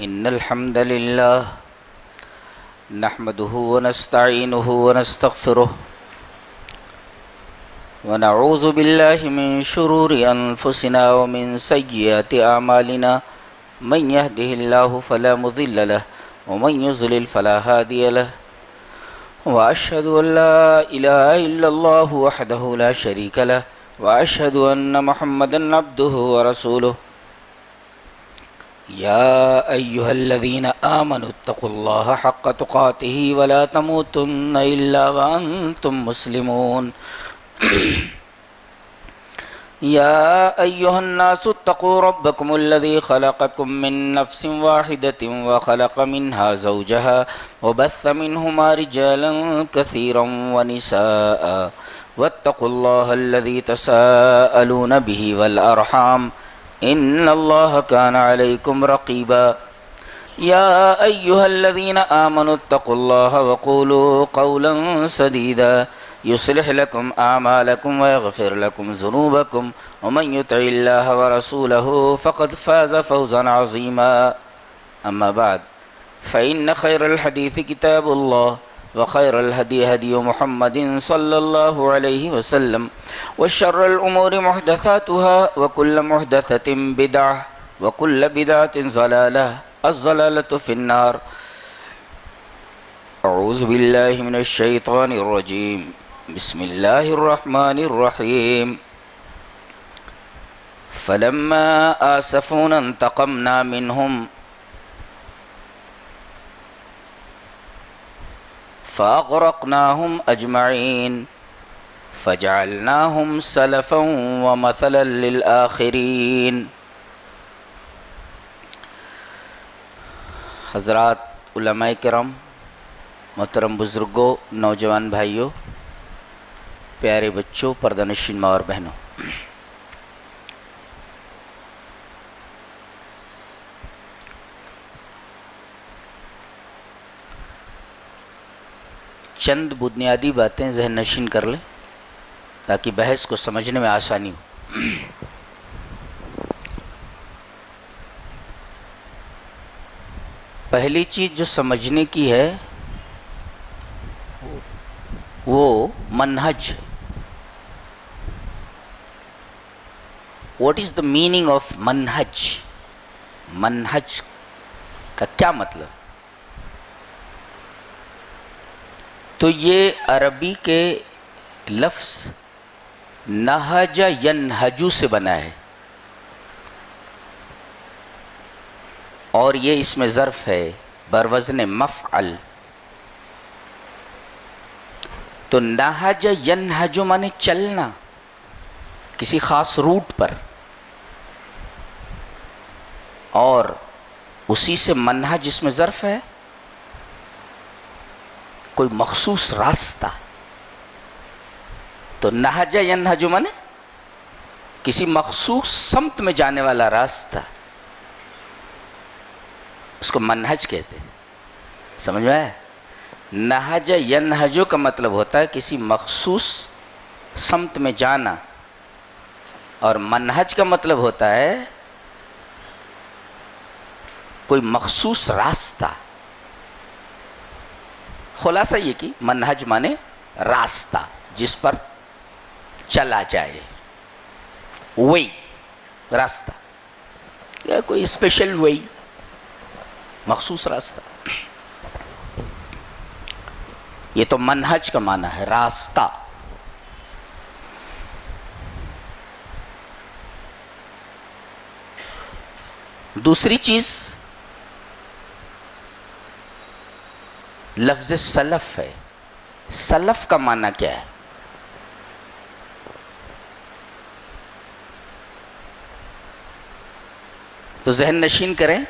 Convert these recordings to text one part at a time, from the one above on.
إن الحمد لله نحمده ونستعينه ونستغفره ونعوذ بالله من شرور أنفسنا ومن سيئات أعمالنا من يهده الله فلا مضل له ومن يضلل فلا هادي له وأشهد أن لا إله إلا الله وحده لا شريك له وأشهد أن محمدا عبده ورسوله يا أيها الذين آمنوا اتقوا الله حق تقاته ولا تموتن إلا وأنتم مسلمون يا أيها الناس اتقوا ربكم الذي خلقكم من نفس واحدة وخلق منها زوجها وبث منهما رجالا كثيرا ونساء واتقوا الله الذي تساءلون به والأرحام إن الله كان عليكم رقيبا يا أيها الذين آمنوا اتقوا الله وقولوا قولا سديدا يصلح لكم أعمالكم ويغفر لكم ذنوبكم ومن يطع الله ورسوله فقد فاز فوزا عظيما أما بعد فإن خير الحديث كتاب الله وخير الهدي هدي محمد صلى الله عليه وسلم وشر الأمور محدثاتها وكل محدثة بدعة وكل بدعة ضلالة الضلالة في النار أعوذ بالله من الشيطان الرجيم بسم الله الرحمن الرحيم فلما آسفونا انتقمنا منهم فأغرقناهم أجمعين فجعلناهم سلفا ومثلا للآخرين. حضرات علماء کرام، محترم بزرگوں، نوجوان بھائیوں، پیارے بچوں، پردہ نشین ماں اور بہنوں، چند بنیادی باتیں ذہن نشین کر لیں تاکہ بحث کو سمجھنے میں آسانی ہو. پہلی چیز جو سمجھنے کی ہے وہ منہج. What is the meaning of منہج؟ منہج کا کیا مطلب؟ تو یہ عربی کے لفظ نہج ینہجو سے بنا ہے، اور یہ اس میں ظرف ہے بروزن مفعل. تو نہج ینہجو مانے چلنا کسی خاص روٹ پر، اور اسی سے منہج اس میں ظرف ہے کوئی مخصوص راستہ. تو نہج ینہج مانے کسی مخصوص سمت میں جانے والا راستہ، اس کو منہج کہتے ہیں. سمجھ میں آیا؟ نہج ینہج کا مطلب ہوتا ہے کسی مخصوص سمت میں جانا، اور منہج کا مطلب ہوتا ہے کوئی مخصوص راستہ. خلاصہ یہ کہ منہج مانے راستہ جس پر چلا جائے، وہی راستہ، یا کوئی اسپیشل وہی مخصوص راستہ. یہ تو منہج کا معنی ہے راستہ. دوسری چیز لفظ سلف ہے. سلف کا معنی کیا ہے؟ تو ذہن نشین کریں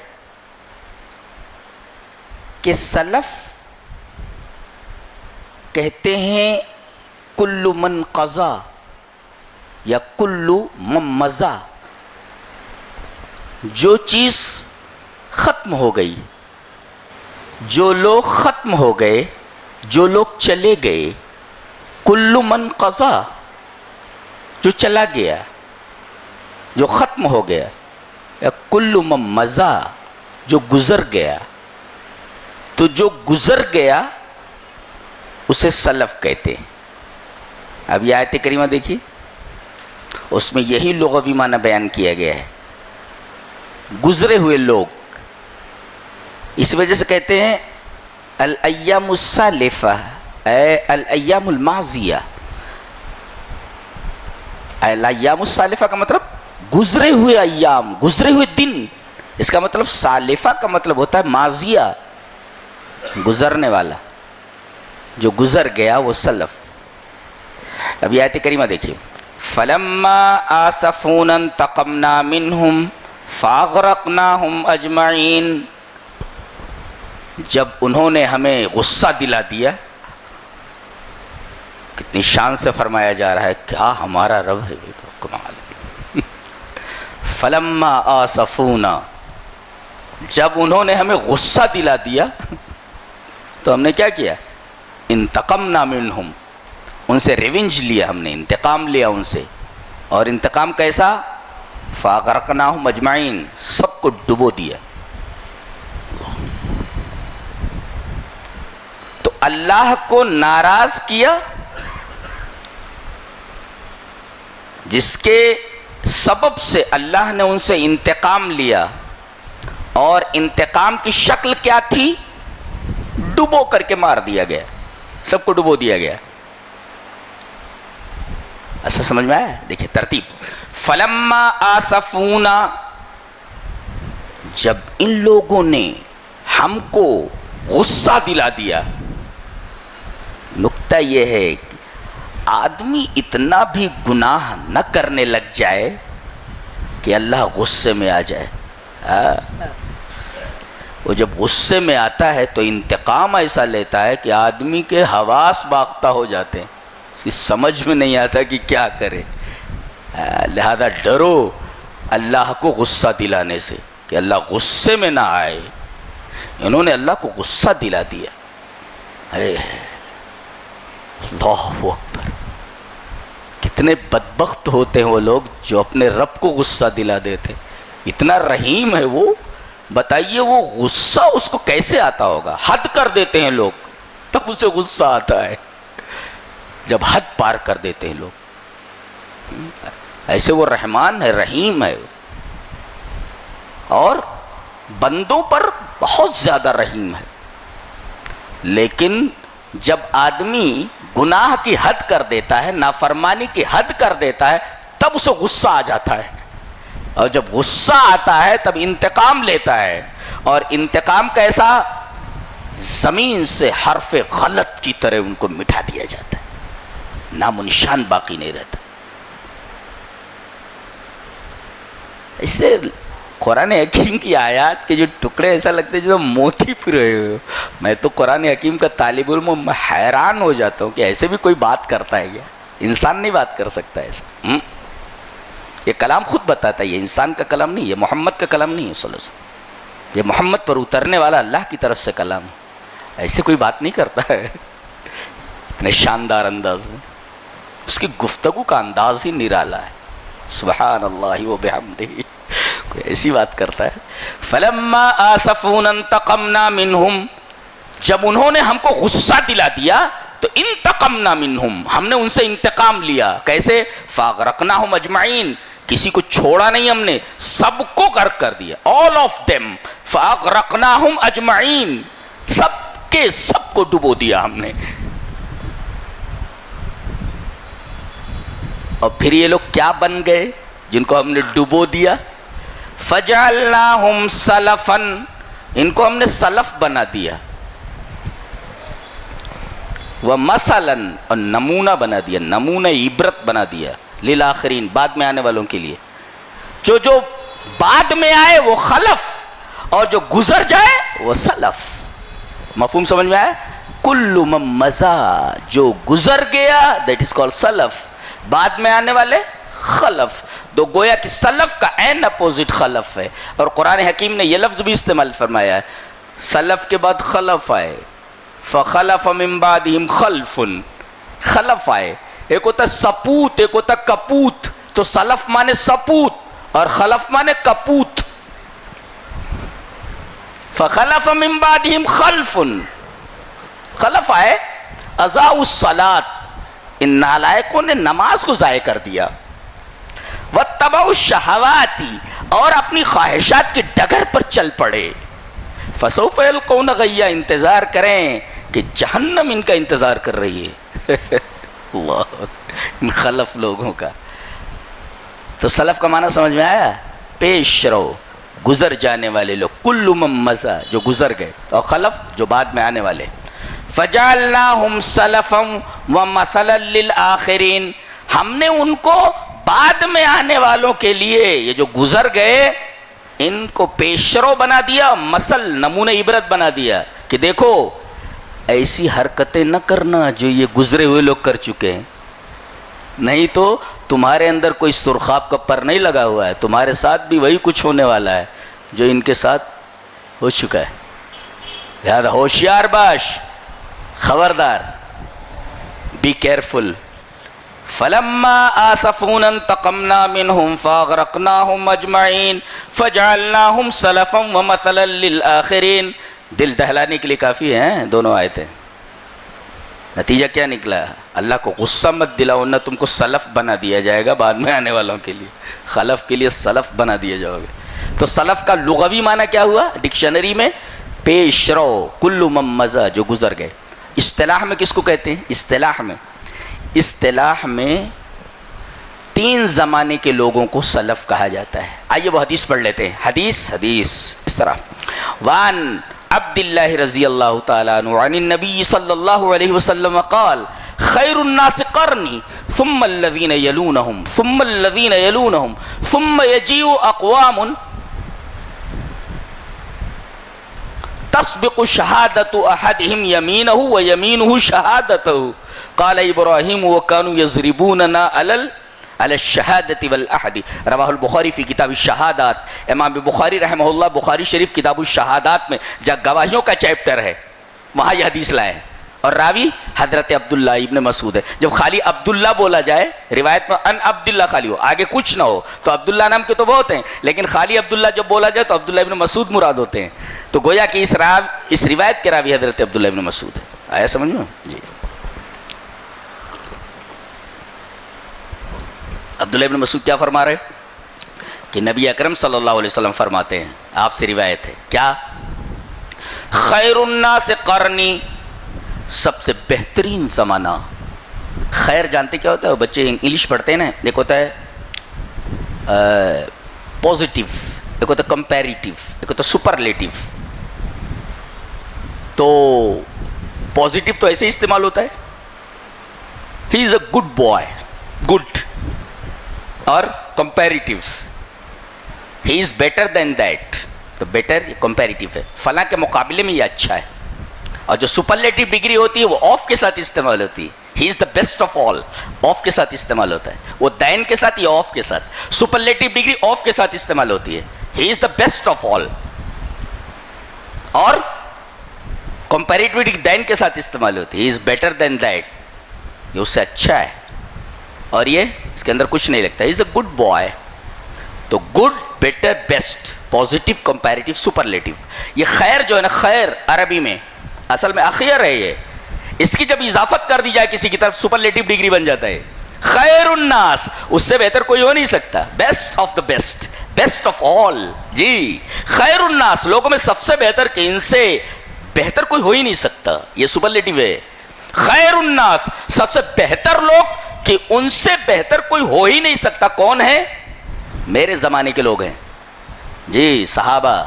کہ سلف کہتے ہیں کل من قضا یا کل من مضى، جو چیز ختم ہو گئی، جو لوگ ختم ہو گئے، جو لوگ چلے گئے. کل من قضا، جو چلا گیا، جو ختم ہو گیا. یا کل من مضى، جو گزر گیا، تو جو گزر گیا اسے سلف کہتے ہیں۔ اب یہ آیت کریمہ دیکھیے، اس میں یہی لغوی معنی بیان کیا گیا ہے، گزرے ہوئے لوگ۔ اس وجہ سے کہتے ہیں الایام السالفہ، اے الایام الماضیہ۔ الایام السالفہ کا مطلب گزرے ہوئے ایام، گزرے ہوئے دن۔ اس کا مطلب سالفہ کا مطلب ہوتا ہے ماضیہ، گزرنے والا، جو گزر گیا وہ سلف۔ اب یہ آیت کریمہ دیکھیے، فَلَمَّا آسَفُونَا انتَقَمْنَا مِنْهُمْ فَأَغْرَقْنَاهُمْ أَجْمَعِينَ۔ جب انہوں نے ہمیں غصہ دلا دیا، کتنی شان سے فرمایا جا رہا ہے، کیا ہمارا رب ہے، کمال ہے۔ فَلَمَّا آسَفُونَا، جب انہوں نے ہمیں غصہ دلا دیا تو ہم نے کیا کیا؟ انتقمنا منہم، ان سے ریونج لیا، ہم نے انتقام لیا ان سے۔ اور انتقام کیسا؟ فاغرقناہم اجمعین، سب کو ڈبو دیا۔ تو اللہ کو ناراض کیا، جس کے سبب سے اللہ نے ان سے انتقام لیا، اور انتقام کی شکل کیا تھی؟ ڈبو کر کے مار دیا گیا، سب کو ڈبو دیا گیا۔ ایسا سمجھ میں آیا؟ دیکھیں ترتیب، فلما آسفونا، جب ان لوگوں نے ہم کو غصہ دلا دیا۔ نکتہ یہ ہے کہ آدمی اتنا بھی گناہ نہ کرنے لگ جائے کہ اللہ غصے میں آ جائے۔ وہ جب غصے میں آتا ہے تو انتقام ایسا لیتا ہے کہ آدمی کے حواس باختہ ہو جاتے ہیں، اس کی سمجھ میں نہیں آتا کہ کیا کرے۔ لہذا ڈرو اللہ کو غصہ دلانے سے کہ اللہ غصے میں نہ آئے۔ انہوں نے اللہ کو غصہ دلا دیا۔ اللہ اکبر، کتنے بدبخت ہوتے ہیں وہ لوگ جو اپنے رب کو غصہ دلا دیتے۔ اتنا رحیم ہے وہ، بتائیے وہ غصہ اس کو کیسے آتا ہوگا؟ حد کر دیتے ہیں لوگ تب اسے غصہ آتا ہے، جب حد پار کر دیتے ہیں لوگ۔ ایسے وہ رحمان ہے، رحیم ہے، اور بندوں پر بہت زیادہ رحیم ہے۔ لیکن جب آدمی گناہ کی حد کر دیتا ہے، نافرمانی کی حد کر دیتا ہے، تب اسے غصہ آ جاتا ہے، اور جب غصہ آتا ہے تب انتقام لیتا ہے۔ اور انتقام کیسا؟ زمین سے حرف غلط کی طرح ان کو مٹا دیا جاتا ہے، نام و نشان باقی نہیں رہتا۔ اس سے قرآن حکیم کی آیات کے جو ٹکڑے ایسا لگتے ہیں جیسے موتی پھر رہے ہو۔ میں تو قرآن حکیم کا طالب علم، میں حیران ہو جاتا ہوں کہ ایسے بھی کوئی بات کرتا ہے کیا؟ انسان نہیں بات کر سکتا ایسا۔ یہ کلام خود بتاتا ہے، یہ انسان کا کلام نہیں، یہ محمد کا کلام نہیں ہے صلی اللہ علیہ وسلم، یہ محمد پر اترنے والا اللہ کی طرف سے کلام ہے۔ ایسے کوئی بات نہیں کرتا ہے اتنے شاندار انداز میں، اس کی گفتگو کا انداز ہی نرالا ہے۔ سبحان اللہ و بحمدہ، کوئی ایسی بات کرتا ہے۔ فلما آسفونا انتقمنا منہم، جب انہوں نے ہم کو غصہ دلا دیا تو انتقمنا منہم، ہم نے ان سے انتقام لیا۔ کیسے؟ فاغرقناہم اجمعین، کسی کو چھوڑا نہیں ہم نے، سب کو غرق کر دیا، all of them، فاغرقناہم اجمعین، سب کے سب کو ڈبو دیا ہم نے۔ اور پھر یہ لوگ کیا بن گئے جن کو ہم نے ڈبو دیا؟ فجعلناہم سلفا، ان کو ہم نے سلف بنا دیا، ومثلاً، اور نمونہ بنا دیا، نمونہ عبرت بنا دیا، للآخرین، بعد میں آنے والوں کے لیے۔ جو بعد میں آئے وہ خلف، اور جو گزر جائے وہ سلف۔ مفہوم سمجھ میں آیا؟ کل من مضی، جو گزر گیا دیٹ از کال سلف، بعد میں آنے والے خلف۔ تو گویا کہ سلف کا عین اپوزٹ خلف ہے، اور قرآن حکیم نے یہ لفظ بھی استعمال فرمایا ہے، سلف کے بعد خلف آئے، فخلف من بعدہم خلف، خلف آئے۔ ایک ہوتا سپوت، ایک ہوتا کپوت، تو سلف مانے سپوت اور خلف مانے کپوت۔ فخلف من بعدہم خلف، خلف آئے اضاعوا الصلاۃ، ان نالائقوں نے نماز کو ضائع کر دیا، واتبعوا الشہوات، اور اپنی خواہشات کی ڈگر پر چل پڑے، فسوف یلقون غیا، انتظار کریں کہ جہنم ان کا انتظار کر رہی ہے۔ اللہ، ان خلف لوگوں کا۔ تو سلف کا معنی سمجھ میں آیا؟ پیش رو، گزر جانے والے لوگ، کل من مضی، جو گزر گئے، اور خلف جو بعد میں آنے والے۔ فجعلناہم سلفا ومثلا للآخرین، ہم نے ان کو بعد میں آنے والوں کے لیے، یہ جو گزر گئے ان کو پیشرو بنا دیا، مثل، نمونہ عبرت بنا دیا کہ دیکھو ایسی حرکتیں نہ کرنا جو یہ گزرے ہوئے لوگ کر چکے ہیں، نہیں تو تمہارے اندر کوئی سرخاب کا پر نہیں لگا ہوا ہے، تمہارے ساتھ بھی وہی کچھ ہونے والا ہے جو ان کے ساتھ ہو چکا ہے، لہذا ہوشیار باش، خبردار، بی کیئرفل۔ فلما آسفونا انتقمنا منهم فاغرقناهم اجمعین فجعلناهم سلفا ومثلا للآخرین۔ دل دہلانے کے لیے کافی ہیں دونوں آیتیں۔ نتیجہ کیا نکلا؟ اللہ کو غصہ مت دلاؤ، نہ تم کو سلف بنا دیا جائے گا بعد میں آنے والوں کے لیے، خلف کے لیے سلف بنا دیے جاؤ گے۔ تو سلف کا لغوی معنی کیا ہوا ڈکشنری میں؟ پیش رو، کل من مضی، جو گزر گئے۔ اصطلاح میں کس کو کہتے ہیں؟ اصطلاح میں 3 زمانے کے لوگوں کو سلف کہا جاتا ہے۔ آئیے وہ حدیث پڑھ لیتے ہیں۔ حدیث اس طرح، وان عبد اللہ رضی اللہ تعالیٰ عنہ عن النبی صلی اللہ علیہ وسلم قال خیر الناس قرنی ثم الذین یلونہم ثم الذین یلونہم ثم یجیء اقوام تسبق شہادت احدہم یمینہ ویمینہ شہادتہ قال ابراہیم وکانوا یضربوننا علی الشہادت والعہد، رواہ البخاری فی کتاب الشہادات۔ امام بخاری رحمہ اللہ بخاری شریف کتاب الشہادات میں جہاں گواہیوں کا چیپٹر ہے وہاں یہ حدیث لائے ہیں، اور راوی حضرت عبداللہ ابن مسعود ہے۔ جب خالی عبداللہ بولا جائے، روایت میں ان عبداللہ خالی ہو، آگے کچھ نہ ہو، تو عبداللہ نام کے تو بہت ہیں، لیکن خالی عبداللہ جب بولا جائے تو عبداللہ ابن مسعود مراد ہوتے ہیں، تو گویا کہ اس روایت کے راوی حضرت عبداللہ ابن مسعود ہے۔ آیا سمجھ میں؟ جی۔ عبداللہ ابن مسعود کیا فرما رہے کہ نبی اکرم صلی اللہ علیہ وسلم فرماتے ہیں، آپ سے روایت ہے، کیا؟ خیر الناس قرنی، سب سے بہترین زمانہ۔ خیر جانتے کیا ہوتا ہے؟ بچے انگلش پڑھتے ہیں نا، ایک ہوتا ہے پازیٹیو، ایک ہوتا ہے کمپیریٹیو، ایک ہوتا ہے سپرلیٹیو۔ تو پازیٹیو تو ایسے استعمال ہوتا ہے، ہی از اے گڈ بوائے، گڈ، اور comparative, he is better than that, تو بیٹر کمپیریٹیو ہے، فلاں کے مقابلے میں یہ اچھا ہے۔ اور جو سپرلیٹیو ڈگری ہوتی ہے وہ آف کے ساتھ استعمال ہوتی ہے، ہی is the best of all, of کے ساتھ استعمال ہوتا ہے، وہ دین کے ساتھ یا آف کے ساتھ۔ سپرلیٹیو ڈگری آف کے ساتھ استعمال ہوتی ہے، ہی از دا بیسٹ آف آل، اور کمپیریٹیو ڈگری دین کے ساتھ استعمال ہوتی ہے، ہی از بیٹر دین دیٹ، یہ اس سے اچھا ہے، اور یہ اس کے اندر کچھ نہیں لگتا، از اے گڈ بوائے۔ تو good, better, best, positive, comparative, superlative. یہ خیر جو ہے نا، خیر عربی میں اصل میں اخیر ہے، یہ اس کی جب اضافت کر دی جائے کسی کی طرف سپرلیٹیو ڈگری بن جاتا ہے۔ خیر الناس، اس سے بہتر کوئی ہو نہیں سکتا، best of the best, best of all. جی، خیر الناس، لوگوں میں سب سے بہتر، کہ ان سے بہتر کوئی ہو ہی نہیں سکتا، یہ سپرلیٹیو ہے۔ خیر الناس، سب سے بہتر لوگ، کہ ان سے بہتر کوئی ہو ہی نہیں سکتا۔ کون ہے؟ میرے زمانے کے لوگ ہیں، جی، صحابہ۔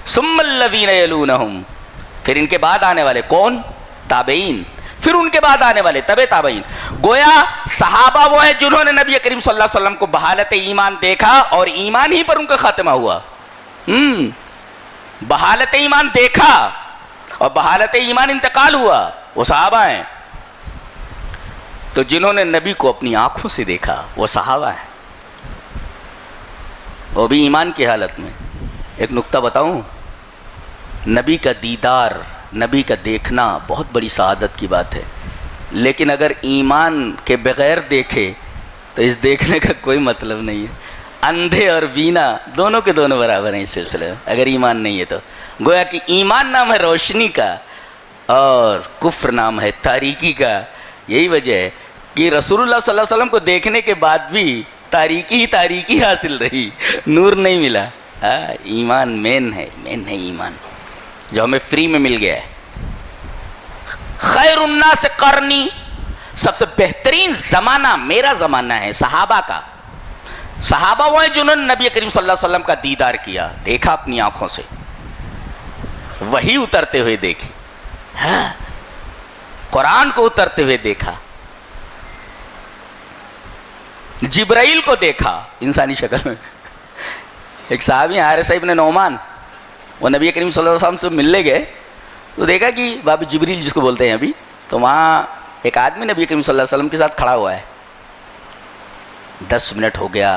ثم الذین یلونہم، پھر ان کے بعد آنے والے کون؟ تابعین، پھر ان کے بعد آنے والے تبع تابعین۔ گویا صحابہ وہ ہیں جنہوں نے نبی کریم صلی اللہ علیہ وسلم کو بحالت ایمان دیکھا اور ایمان ہی پر ان کا خاتمہ ہوا۔ بحالت ایمان دیکھا اور بحالت ایمان انتقال ہوا، وہ صحابہ ہیں۔ تو جنہوں نے نبی کو اپنی آنکھوں سے دیکھا وہ صحابہ ہیں، وہ بھی ایمان کی حالت میں۔ ایک نکتہ بتاؤں، نبی کا دیدار، نبی کا دیکھنا بہت بڑی سعادت کی بات ہے، لیکن اگر ایمان کے بغیر دیکھے تو اس دیکھنے کا کوئی مطلب نہیں ہے۔ اندھے اور بینا دونوں کے دونوں برابر ہیں اس سلسلے میں، اگر ایمان نہیں ہے تو۔ گویا کہ ایمان نام ہے روشنی کا اور کفر نام ہے تاریکی کا. یہی وجہ ہے کہ رسول اللہ صلی اللہ علیہ وسلم کو دیکھنے کے بعد بھی تاریکی ہی تاریکی حاصل رہی, نور نہیں ملا. ایمان مین ہے ایمان جو ہمیں فری میں مل گیا ہے. خیر الناس قرنی, سب سے بہترین زمانہ میرا زمانہ ہے صحابہ کا. صحابہ وہ ہیں جنہوں نے نبی کریم صلی اللہ علیہ وسلم کا دیدار کیا, دیکھا اپنی آنکھوں سے, وحی اترتے ہوئے دیکھی, قرآن کو اترتے ہوئے دیکھا, جبرائیل کو دیکھا انسانی شکل میں. ایک صحابی حارثہ ابن نعمان, وہ نبی کریم صلی اللہ علیہ وسلم سے ملنے گئے تو دیکھا کہ باب جبریل جس کو بولتے ہیں ابھی, تو وہاں ایک آدمی نبی کریم صلی اللہ علیہ وسلم کے ساتھ کھڑا ہوا ہے. 10 منٹ ہو گیا,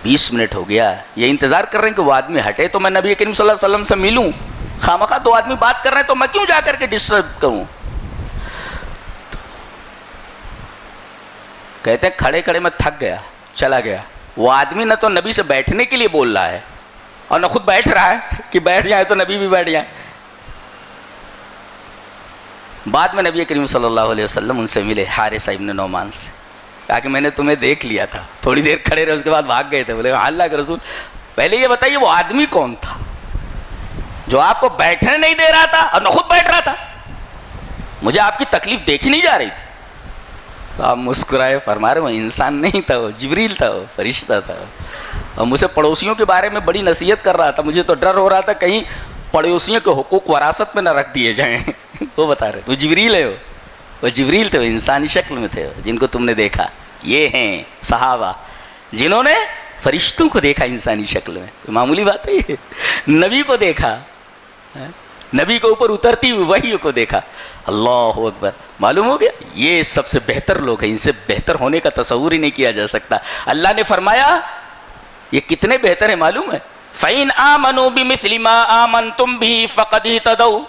20 منٹ ہو گیا, یہ انتظار کر رہے ہیں کہ وہ آدمی ہٹے تو میں نبی کریم صلی اللہ علیہ وسلم سے ملوں. خامخواہ 2 آدمی بات کر رہے ہیں تو میں کیوں جا کر کے ڈسٹرب کروں. کہتے ہیں کھڑے کھڑے میں تھک گیا, چلا گیا. وہ آدمی نہ تو نبی سے بیٹھنے کے لیے بول رہا ہے اور نہ خود بیٹھ رہا ہے کہ بیٹھ جائے تو نبی بھی بیٹھ جائے. بعد میں نبی کریم صلی اللہ علیہ وسلم ان سے ملے, حارثہ ابن نعمان سے, کہا کہ میں نے تمہیں دیکھ لیا تھا, تھوڑی دیر کھڑے رہے, اس کے بعد بھاگ گئے تھے. بولے اللہ کے رسول پہلے یہ بتائیے وہ آدمی کون تھا جو آپ کو بیٹھنے نہیں دے رہا تھا اور نہ خود بیٹھ رہا تھا؟ مجھے آپ کی تکلیف دیکھی نہیں جا رہی تھی. تو آپ مسکرائے, فرما رہے وہ انسان نہیں تھا, وہ جبریل تھا, وہ فرشتہ تھا. اور مجھ سے پڑوسیوں کے بارے میں بڑی نصیحت کر رہا تھا, مجھے تو ڈر ہو رہا تھا کہیں پڑوسیوں کے حقوق وراثت میں نہ رکھ دیے جائیں. وہ بتا رہے وہ جبریل ہے, وہ جبریل تھے, وہ انسانی شکل میں تھے جن کو تم نے دیکھا. یہ ہیں صحابہ جنہوں نے فرشتوں کو دیکھا انسانی شکل میں. معمولی بات ہے یہ, نبی کو دیکھا, نبی کے اوپر اترتی ہوئی وحی کو دیکھا. اللہ اکبر. معلوم ہو گیا یہ سب سے بہتر لوگ ہیں, ان سے بہتر ہونے کا تصور ہی نہیں کیا جا سکتا. اللہ نے فرمایا یہ کتنے بہتر ہیں معلوم ہے, فَإِنْ آمَنُوا بِمِثْلِ مَا آمَنْتُمْ بِهِ فَقَدْ اهْتَدَوْا.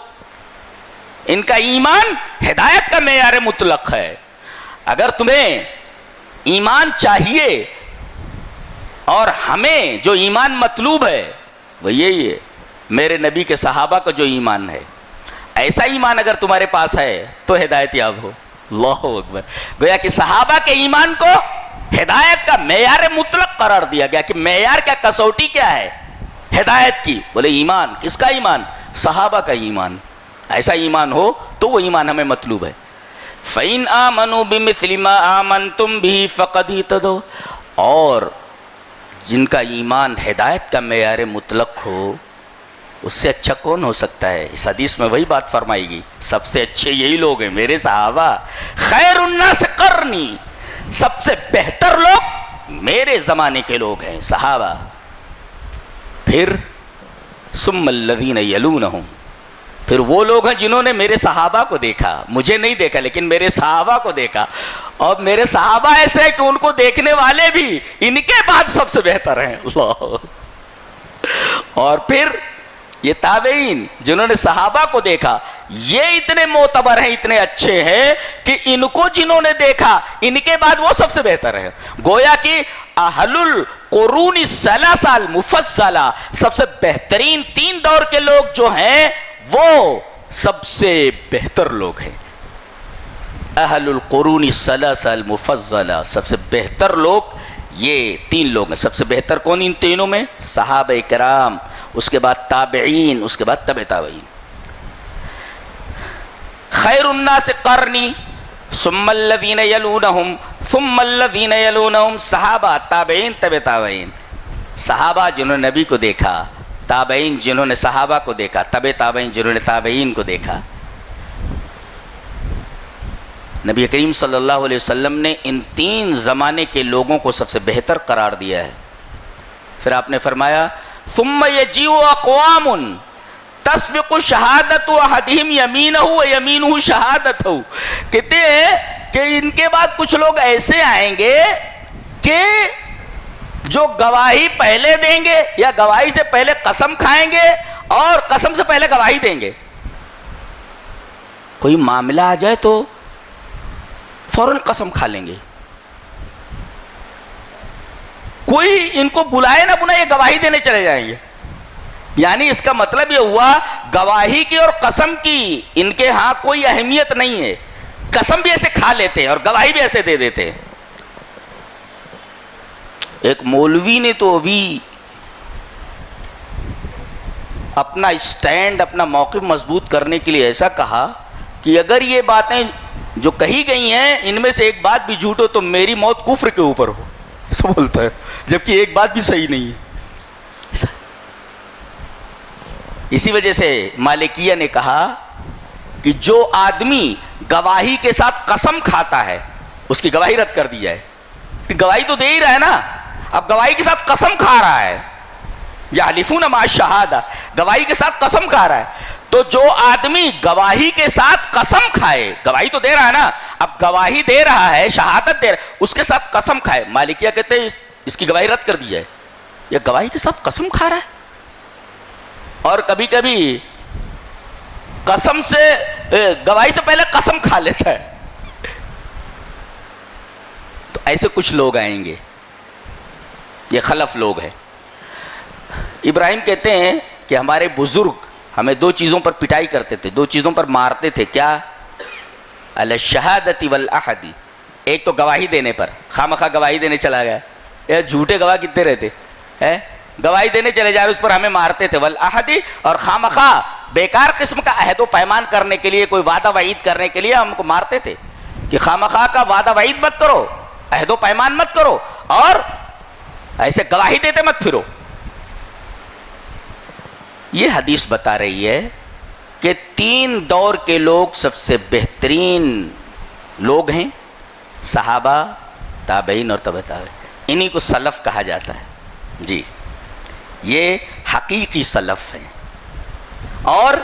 ان کا ایمان ہدایت کا معیار مطلق ہے. اگر تمہیں ایمان چاہیے اور ہمیں جو ایمان مطلوب ہے وہ یہی ہے, میرے نبی کے صحابہ کا جو ایمان ہے, ایسا ایمان اگر تمہارے پاس ہے تو ہدایت یاب ہو. اللہ اکبر. گویا کہ صحابہ کے ایمان کو ہدایت کا معیار مطلق قرار دیا گیا کہ معیار کیا, کسوٹی کیا ہے ہدایت کی. بولے ایمان, کس کا ایمان؟ صحابہ کا ایمان. ایسا ایمان ہو تو وہ ایمان ہمیں مطلوب ہے. فَإِنْ آمَنُوا بِمِثْلِ مَا آمَنْتُمْ بِهِ فَقَدْ اهْتَدَوْا. اور جن کا ایمان ہدایت کا معیار مطلق ہو اس سے اچھا کون ہو سکتا ہے؟ اس حدیث میں وہی بات فرمائی گی, سب سے اچھے یہی لوگ ہیں میرے صحابہ. خیر الناس قرنی, سب سے بہتر لوگ میرے زمانے کے لوگ ہیں صحابہ. پھر ثم الذین یلونہم, پھر وہ لوگ ہیں جنہوں نے میرے صحابہ کو دیکھا, مجھے نہیں دیکھا لیکن میرے صحابہ کو دیکھا. اور میرے صحابہ ایسے ہیں کہ ان کو دیکھنے والے بھی ان کے بعد سب سے بہتر ہیں. اللہ. اور پھر یہ تابعین جنہوں نے صحابہ کو دیکھا, یہ اتنے معتبر ہیں, اتنے اچھے ہیں کہ ان کو جنہوں نے دیکھا ان کے بعد وہ سب سے بہتر ہے. گویا کہ اہل القرون الثلاثہ المفضلہ, سب سے بہترین 3 دور کے لوگ جو ہیں وہ سب سے بہتر لوگ ہیں. اہل القرون الثلاثہ المفضلہ, سب سے بہتر لوگ یہ 3 لوگ ہیں. سب سے بہتر کون ان تینوں میں؟ صحابہ کرام, اس کے بعد تابعین, اس کے بعد تبع تابعین. خیر الناس قرنی ثم الذین یلونہم ثم الذین یلونہم. صحابہ, تابعین, تبع تابعین. صحابہ جنہوں نے نبی کو دیکھا, تابعین جنہوں نے صحابہ کو دیکھا, تبع تابعین جنہوں نے تابعین کو دیکھا. نبی کریم صلی اللہ علیہ وسلم نے ان 3 زمانے کے لوگوں کو سب سے بہتر قرار دیا ہے. پھر آپ نے فرمایا ثم یجیء اقوام تسبق شہادت احدہم یمینہ و یمینہ شہادتہ. کہتے ہیں کہ ان کے بعد کچھ لوگ ایسے آئیں گے کہ جو گواہی پہلے دیں گے یا گواہی سے پہلے قسم کھائیں گے اور قسم سے پہلے گواہی دیں گے. کوئی معاملہ آ جائے تو فوراً قسم کھا لیں گے. کوئی ان کو بلائے نہ بلائے گواہی دینے چلے جائیں گے. یعنی اس کا مطلب یہ ہوا گواہی کی اور قسم کی ان کے ہاں کوئی اہمیت نہیں ہے. قسم بھی ایسے کھا لیتے ہیں اور گواہی بھی ایسے دے دیتے ہیں. ایک مولوی نے تو ابھی اپنا اسٹینڈ، اپنا موقف مضبوط کرنے کے لیے ایسا کہا کہ اگر یہ باتیں جو کہی گئی ہیں ان میں سے ایک بات بھی جھوٹ ہو تو میری موت کفر کے اوپر ہو. ایسا بولتا ہے، جبکہ ایک بات بھی صحیح نہیں ہے. اسی وجہ سے مالکیہ نے کہا کہ جو آدمی گواہی کے ساتھ قسم کھاتا ہے اس کی گواہی رد کر دی جائے. کہ گواہی تو دے ہی رہا ہے نا، اب گواہی کے ساتھ قسم کھا رہا ہے، یحلفون مع الشہادہ، گواہی کے ساتھ قسم کھا رہا ہے. تو جو آدمی گواہی کے ساتھ قسم کھائے، گواہی تو دے رہا ہے نا، اب گواہی دے رہا ہے، شہادت دے رہا ہے، اس کے ساتھ قسم کھائے، مالکیہ کہتے ہیں اس کی گواہی رد کر دی جائے. یہ گواہی کے ساتھ قسم کھا رہا ہے. اور کبھی کبھی قسم سے گواہی سے پہلے قسم کھا لیتا ہے. تو ایسے کچھ لوگ آئیں گے، یہ خلف لوگ ہیں. ابراہیم کہتے ہیں کہ ہمارے بزرگ ہمیں دو چیزوں پر پٹائی کرتے تھے، دو چیزوں پر مارتے تھے. کیا؟ علی الشہادۃ والعہد. ایک تو گواہی دینے پر، خواہ گواہی دینے چلا گیا. یہ جھوٹے گواہ کتنے رہتے ہیں، گواہی دینے چلے جا رہے، اس پر ہمیں مارتے تھے. والعہد، اور خواہ بیکار قسم کا عہد و پیمان کرنے کے لیے، کوئی وعدہ وعید کرنے کے لیے ہم کو مارتے تھے کہ خواہ کا وعدہ وعید مت کرو، عہد و پیمان مت کرو، اور ایسے گواہی دیتے مت پھرو. یہ حدیث بتا رہی ہے کہ تین دور کے لوگ سب سے بہترین لوگ ہیں، صحابہ، تابعین اور تبع تابعین. انہی کو سلف کہا جاتا ہے. جی، یہ حقیقی سلف ہیں. اور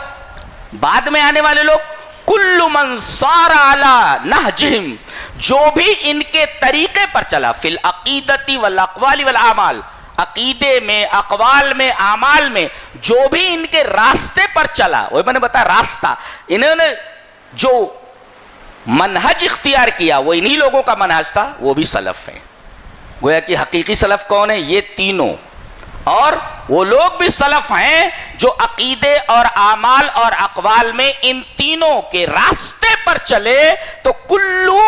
بعد میں آنے والے لوگ کل من صار علی نہجہم، جو بھی ان کے طریقے پر چلا، فی العقیدۃ والاقوال والاعمال، عقیدے میں، اقوال میں، اعمال میں، جو بھی ان کے راستے پر چلا. وہ میں نے بتایا راستہ، انہوں نے جو منہج اختیار کیا وہ انہی لوگوں کا منہج تھا، وہ بھی سلف ہیں. گویا کہ حقیقی سلف کون ہے؟ یہ تینوں. اور وہ لوگ بھی سلف ہیں جو عقیدے اور اعمال اور اقوال میں ان تینوں کے راستے پر چلے. تو کلو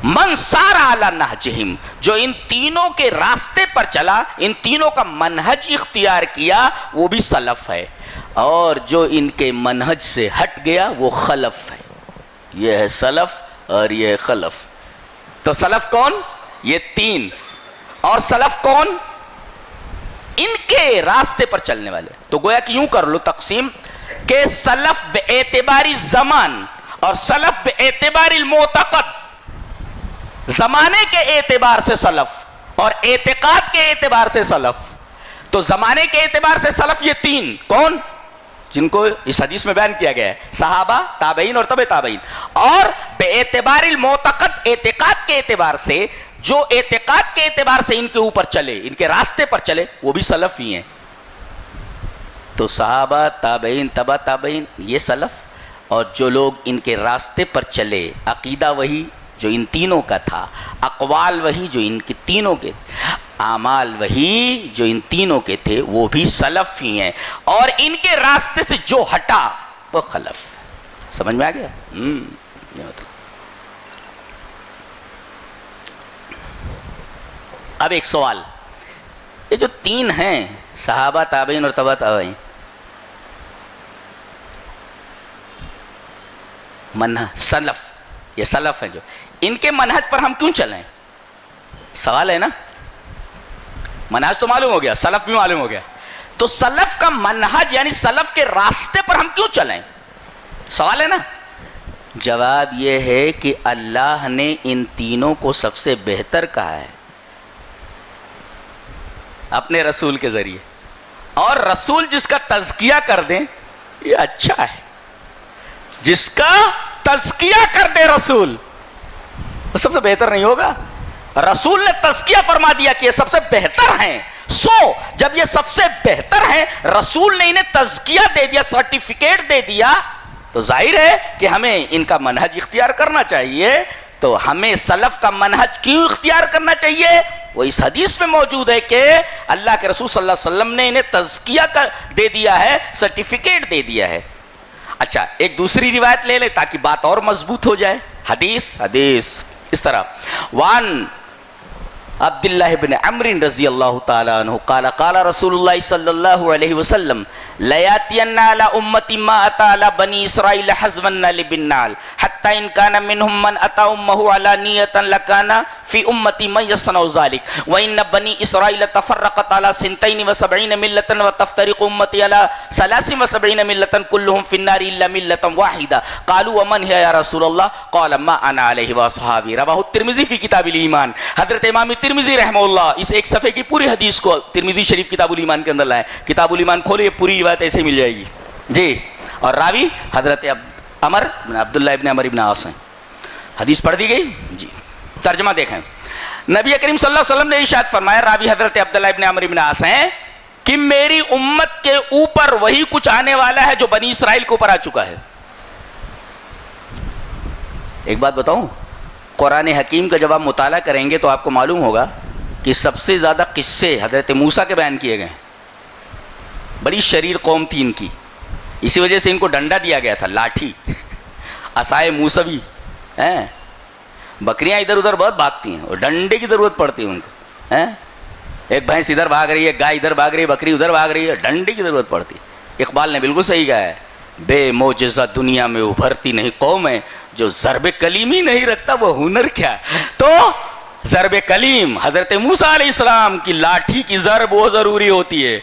من سار علی نہجہم، جو ان تینوں کے راستے پر چلا، ان تینوں کا منہج اختیار کیا، وہ بھی سلف ہے. اور جو ان کے منہج سے ہٹ گیا وہ خلف ہے. یہ ہے سلف اور یہ ہے خلف. تو سلف کون؟ یہ تین. اور سلف کون؟ ان کے راستے پر چلنے والے. تو گویا کہ یوں کر لو تقسیم کہ سلف بے اعتباری زمان اور سلف بے اعتباری المعتقد. زمانے کے اعتبار سے سلف اور اعتقاد کے اعتبار سے سلف. تو زمانے کے اعتبار سے سلف یہ تین کون؟ جن کو اس حدیث میں بیان کیا گیا ہے، صحابہ، تابعین اور تبع تابعین. اور بے اعتبار المعتقد، اعتقاد کے اعتبار سے، جو اعتقاد کے اعتبار سے ان کے اوپر چلے، ان کے راستے پر چلے، وہ بھی سلف ہی ہیں. تو صحابہ، تابعین، تبع تابعین، یہ سلف. اور جو لوگ ان کے راستے پر چلے، عقیدہ وہی جو ان تینوں کا تھا، اقوال وہی جو ان کے تینوں کے، اعمال وہی جو ان تینوں کے تھے، وہ بھی سلف ہی ہیں. اور ان کے راستے سے جو ہٹا وہ خلف. سمجھ میں آ گیا؟ اب ایک سوال، یہ جو تین ہیں، صحابہ، تابعین اور تبع تابعین، منہج سلف، یہ سلف ہیں، جو ان کے منہج پر ہم کیوں چلیں؟ سوال ہے نا. منہج تو معلوم ہو گیا، سلف بھی معلوم ہو گیا. تو سلف کا منہج یعنی سلف کے راستے پر ہم کیوں چلیں؟ سوال ہے نا. جواب یہ ہے کہ اللہ نے ان تینوں کو سب سے بہتر کہا ہے اپنے رسول کے ذریعے. اور رسول جس کا تزکیہ کر دیں یہ اچھا ہے. جس کا تزکیہ کر دے رسول، وہ سب سے بہتر نہیں ہوگا؟ رسول نے تزکیہ فرما دیا کہ یہ سب سے بہتر ہیں. جب یہ سب سے بہتر ہیں، رسول نے انہیں تزکیہ دے دیا، سرٹیفکیٹ دے دیا، تو ظاہر ہے کہ ہمیں ان کا منہج اختیار کرنا چاہیے. تو ہمیں سلف کا منہج کیوں اختیار کرنا چاہیے؟ وہ اس حدیث میں موجود ہے کہ اللہ کے رسول صلی اللہ علیہ وسلم نے انہیں تزکیہ کا دے دیا ہے، سرٹیفکیٹ دے دیا ہے۔ اچھا ایک دوسری روایت لے لے تاکہ بات اور مضبوط ہو جائے۔ حدیث اس طرح، وان عبداللہ بن عمرو رضی اللہ تعالی عنہ قال قال رسول اللہ صلی اللہ علیہ وسلم لیاتین علی امتی ما اتا علی بنی اسرائیل حزون لبنال حتی ان کان منہم من اتا امہ علانیتا لکانا فی امتی من یصنع ذلك وان بنی اسرائیل تفرقت علی 72 ملتا وتفترق امتی علی 73 ملتا كلهم فی النار الا ملتا واحدا قالوا ومن هي یا رسول اللہ قال ما انا علیہ واصحابی۔ رواہ الترمذی فی کتاب الایمان۔ حضرت امام ترمذی رحمہ اللہ اس ایک صفحے کی پوری حدیث کو ترمذی شریف کتاب الایمان کے اندر لائے۔ کتاب الایمان کھولے یہ پوری روایت ایسے مل جائے گی جی، اور راوی حضرت عبداللہ ابن عمر ابن عاص ہیں۔ حدیث پڑھ دی گئی جی، ترجمہ دیکھیں۔ نبی کریم صلی اللہ علیہ وسلم نے ارشاد فرمایا، راوی حضرت عبداللہ ابن عمر ابن عاص ہیں، کہ میری امت کے اوپر وہی کچھ آنے والا ہے جو بنی اسرائیل کے اوپر آ چکا ہے۔ ایک بات بتاؤں، قرآن حکیم کا جب آپ مطالعہ کریں گے تو آپ کو معلوم ہوگا کہ سب سے زیادہ قصے حضرت موسیٰ کے بیان کیے گئے ہیں۔ بڑی شریر قوم تھی ان کی، اسی وجہ سے ان کو ڈنڈا دیا گیا تھا، لاٹھی، عصائے موسوی۔ بکریاں ادھر ادھر بہت بھاگتی ہیں اور ڈنڈے کی ضرورت پڑتی ہے ان کو۔ ایک بھینس ادھر بھاگ رہی ہے، گائے ادھر بھاگ رہی ہے، بکری ادھر بھاگ رہی ہے، ڈنڈے کی ضرورت پڑتی ہے۔ اقبال نے بالکل صحیح کہا ہے، بے معجزہ دنیا میں ابھرتی نہیں قوم ہے، جو ضرب کلیمی نہیں رکھتا وہ ہنر کیا۔ تو ضرب کلیم حضرت موسیٰ علیہ السلام کی لاٹھی کی ضرب وہ ضروری ہوتی ہے،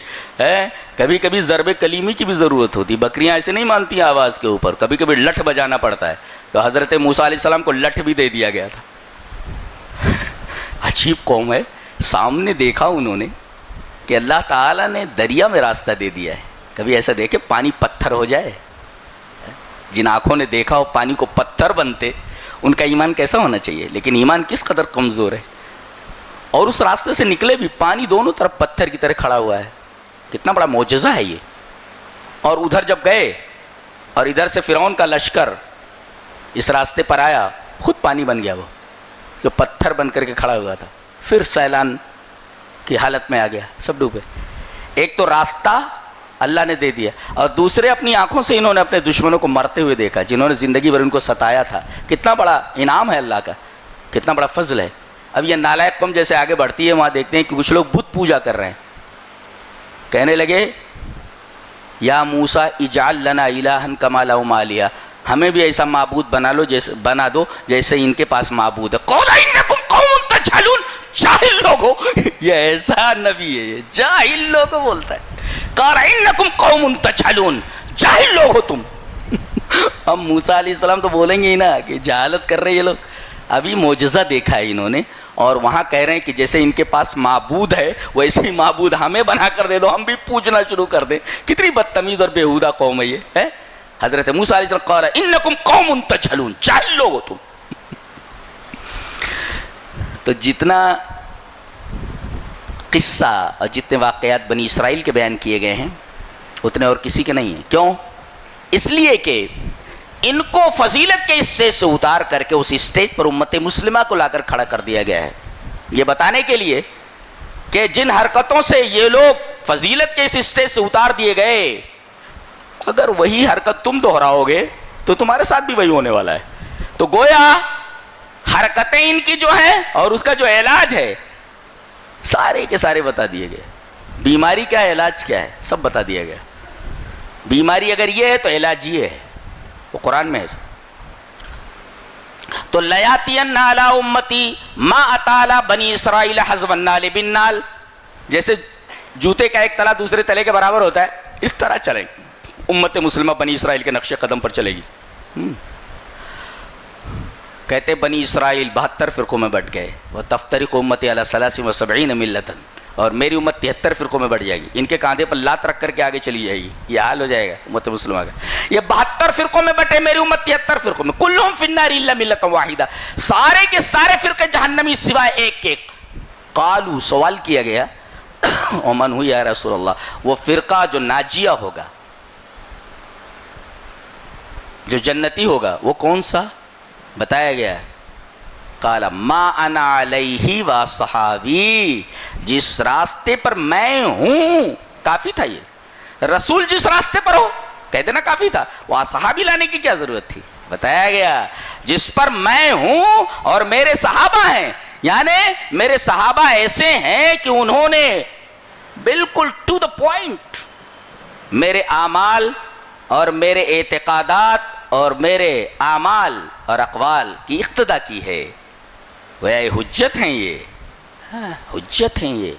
کبھی کبھی ضرب کلیمی کی بھی ضرورت ہوتی ہے۔ بکریاں ایسے نہیں مانتی ہیں آواز کے اوپر، کبھی کبھی لٹھ بجانا پڑتا ہے، تو حضرت موسیٰ علیہ السلام کو لٹھ بھی دے دیا گیا تھا۔ عجیب قوم ہے۔ سامنے دیکھا انہوں نے کہ اللہ تعالیٰ نے دریا میں راستہ دے دیا ہے۔ کبھی ایسا دیکھے پانی پتھر ہو جائے؟ جن آنکھوں نے دیکھا ہو پانی کو پتھر بنتے، ان کا ایمان کیسا ہونا چاہیے؟ لیکن ایمان کس قدر کمزور ہے، اور اس راستے سے نکلے بھی پانی دونوں طرف پتھر کی طرح کھڑا ہوا ہے۔ کتنا بڑا معجزہ ہے یہ۔ اور ادھر جب گئے اور ادھر سے فرعون کا لشکر اس راستے پر آیا، خود پانی بن گیا، وہ جو پتھر بن کر کے کھڑا ہوا تھا، پھر سیلان کی حالت میں آ گیا، سب ڈوبے۔ ایک تو راستہ اللہ نے دے دیا، اور دوسرے اپنی آنکھوں سے انہوں نے اپنے دشمنوں کو مرتے ہوئے دیکھا، جنہوں نے زندگی بھر ان کو ستایا تھا۔ کتنا بڑا انعام ہے اللہ کا، کتنا بڑا فضل ہے۔ اب یہ نالائق قوم جیسے آگے بڑھتی ہے، وہاں دیکھتے ہیں کہ کچھ لوگ بت پوجا کر رہے ہیں۔ کہنے لگے یا موسیٰ اجعل لنا الہا کما لہم آلیہ، ہمیں بھی ایسا معبود بنا دو جیسے ان کے پاس معبود ہے۔ قال انکم قوم تجہلون، جاہل لوگ ہو۔ یہ ایسا نبی ہے، یہ جاہل لوگوں بولتا ہے۔ قال انکم قوم تجہلون، جاہل لوگ ہو تم۔ اب موسیٰ علیہ السلام تو بولیں گے ہی نا کہ جہالت کر رہے یہ لوگ۔ ابھی معجزہ دیکھا ہے انہوں نے، اور وہاں کہہ رہے ہیں کہ جیسے ان کے پاس معبود ہے ویسے ہی معبود ہمیں بنا کر دے دو، ہم بھی پوجنا شروع کر دیں۔ کتنی بدتمیز اور بیہودہ قوم ہے یہ۔ حضرت موسیٰ علیہ السلام قال انکم قوم تجہلون، جاہل لوگ ہو تم۔ تو جتنا قصہ اور جتنے واقعات بنی اسرائیل کے بیان کیے گئے ہیں اتنے اور کسی کے نہیں ہیں۔ کیوں؟ اس لیے کہ ان کو فضیلت کے حصے سے اتار کر کے اس اسٹیج پر امت مسلمہ کو لا کر کھڑا کر دیا گیا ہے، یہ بتانے کے لیے کہ جن حرکتوں سے یہ لوگ فضیلت کے اس اسٹیج سے اتار دیے گئے، اگر وہی حرکت تم دہراؤ گے تو تمہارے ساتھ بھی وہی ہونے والا ہے۔ تو گویا حرکتیں ان کی جو ہیں اور اس کا جو علاج ہے سارے کے سارے بتا دیے گئے۔ بیماری کیا ہے، علاج کیا ہے، سب بتا دیا گیا۔ بیماری اگر یہ ہے تو علاج یہ ہے، وہ قرآن میں ہے۔ تو لیاتین علی امتی ما اتا علی بنی اسرائیل حزو النال بالنال، جیسے جوتے کا ایک تلا دوسرے تلے کے برابر ہوتا ہے، اس طرح چلیں امت مسلمہ بنی اسرائیل کے نقش قدم پر چلے گی۔ کہتے بنی اسرائیل 72 فرقوں میں بٹ گئے، وتفترق امتی علی 73 ملتا، اور میری امت 73 فرقوں میں بٹ جائے گی، ان کے کاندھے پر لات رکھ کر کے آگے چلی جائے گی، یہ حال ہو جائے گا امت مسلمہ کا۔ یہ 72 فرقوں میں بٹے، میری امت 73 فرقوں میں، کلہم فی النار الا ملتا واحدہ، سارے کے سارے فرقے جہنمی سوائے ایک ایک۔ قالوا، سوال کیا گیا، ومن ہو یا رسول اللہ، وہ فرقہ جو ناجیہ ہوگا، جو جنتی ہوگا، وہ کون سا؟ بتایا گیا ہے قال ما انا علیہ وصحابی، جس راستے پر میں ہوں، کافی تھا یہ، رسول جس راستے پر ہو کہہ دینا کافی تھا، وہاں صحابی لانے کی کیا ضرورت تھی؟ بتایا گیا جس پر میں ہوں اور میرے صحابہ ہیں، یعنی میرے صحابہ ایسے ہیں کہ انہوں نے بالکل ٹو دا پوائنٹ میرے اعمال اور میرے اعتقادات اور میرے اعمال اور اقوال کی اقتدا کی ہے، گویا یہ حجت ہیں، یہ حجت ہیں یہ،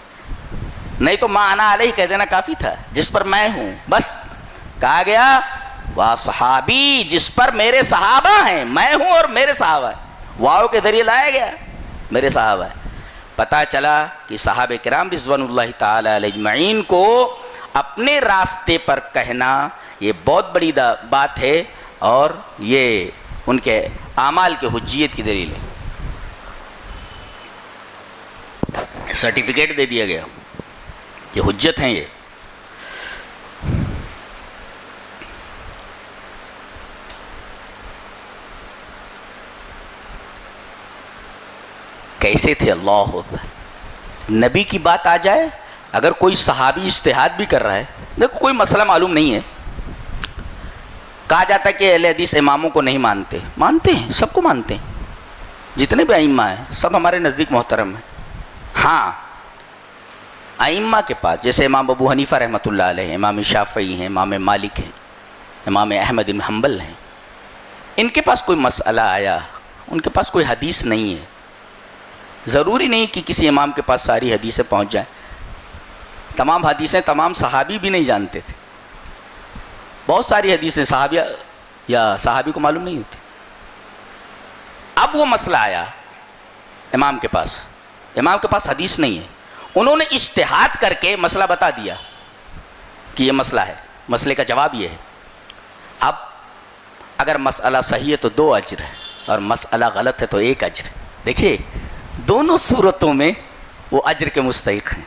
نہیں تو ما انا علیہ کہہ دینا کافی تھا، جس پر میں ہوں، بس کہا گیا وا صحابی، جس پر میرے صحابہ ہیں، میں ہوں اور میرے صحابہ ہیں، واو کے ذریعے لایا گیا میرے صحابہ ہیں۔ پتہ چلا کہ صحابہ کرام رضوان اللہ تعالی علیہ اجمعین کو اپنے راستے پر کہنا یہ بہت بڑی بات ہے، اور یہ ان کے اعمال کے حجیت کی دلیل ہے۔ سرٹیفکیٹ دے دیا گیا کہ حجت ہیں یہ۔ کیسے تھے؟ اللہ اکبر، نبی کی بات آ جائے، اگر کوئی صحابی اجتہاد بھی کر رہا ہے، دیکھو کوئی مسئلہ معلوم نہیں ہے، کہا جاتا ہے کہ اہل حدیث اماموں کو نہیں مانتے، مانتے ہیں، سب کو مانتے ہیں، جتنے بھی ائمہ ہیں سب ہمارے نزدیک محترم ہیں۔ ہاں ائمہ کے پاس جیسے امام ابو حنیفہ رحمۃ اللہ علیہ، امام شافعی ہیں، امام مالک ہیں، امام احمد بن حنبل ہیں، ان کے پاس کوئی مسئلہ آیا، ان کے پاس کوئی حدیث نہیں ہے، ضروری نہیں کہ کسی امام کے پاس ساری حدیثیں پہنچ جائیں، تمام حدیثیں تمام صحابی بھی نہیں جانتے تھے، بہت ساری حدیثیں صحابیہ یا صحابی کو معلوم نہیں ہوتی۔ اب وہ مسئلہ آیا امام کے پاس حدیث نہیں ہے، انہوں نے اجتہاد کر کے مسئلہ بتا دیا کہ یہ مسئلہ ہے، مسئلے کا جواب یہ ہے۔ اب اگر مسئلہ صحیح ہے تو 2 اجر ہے، اور مسئلہ غلط ہے تو 1 اجر ہے۔ دیکھیے دونوں صورتوں میں وہ اجر کے مستحق ہیں،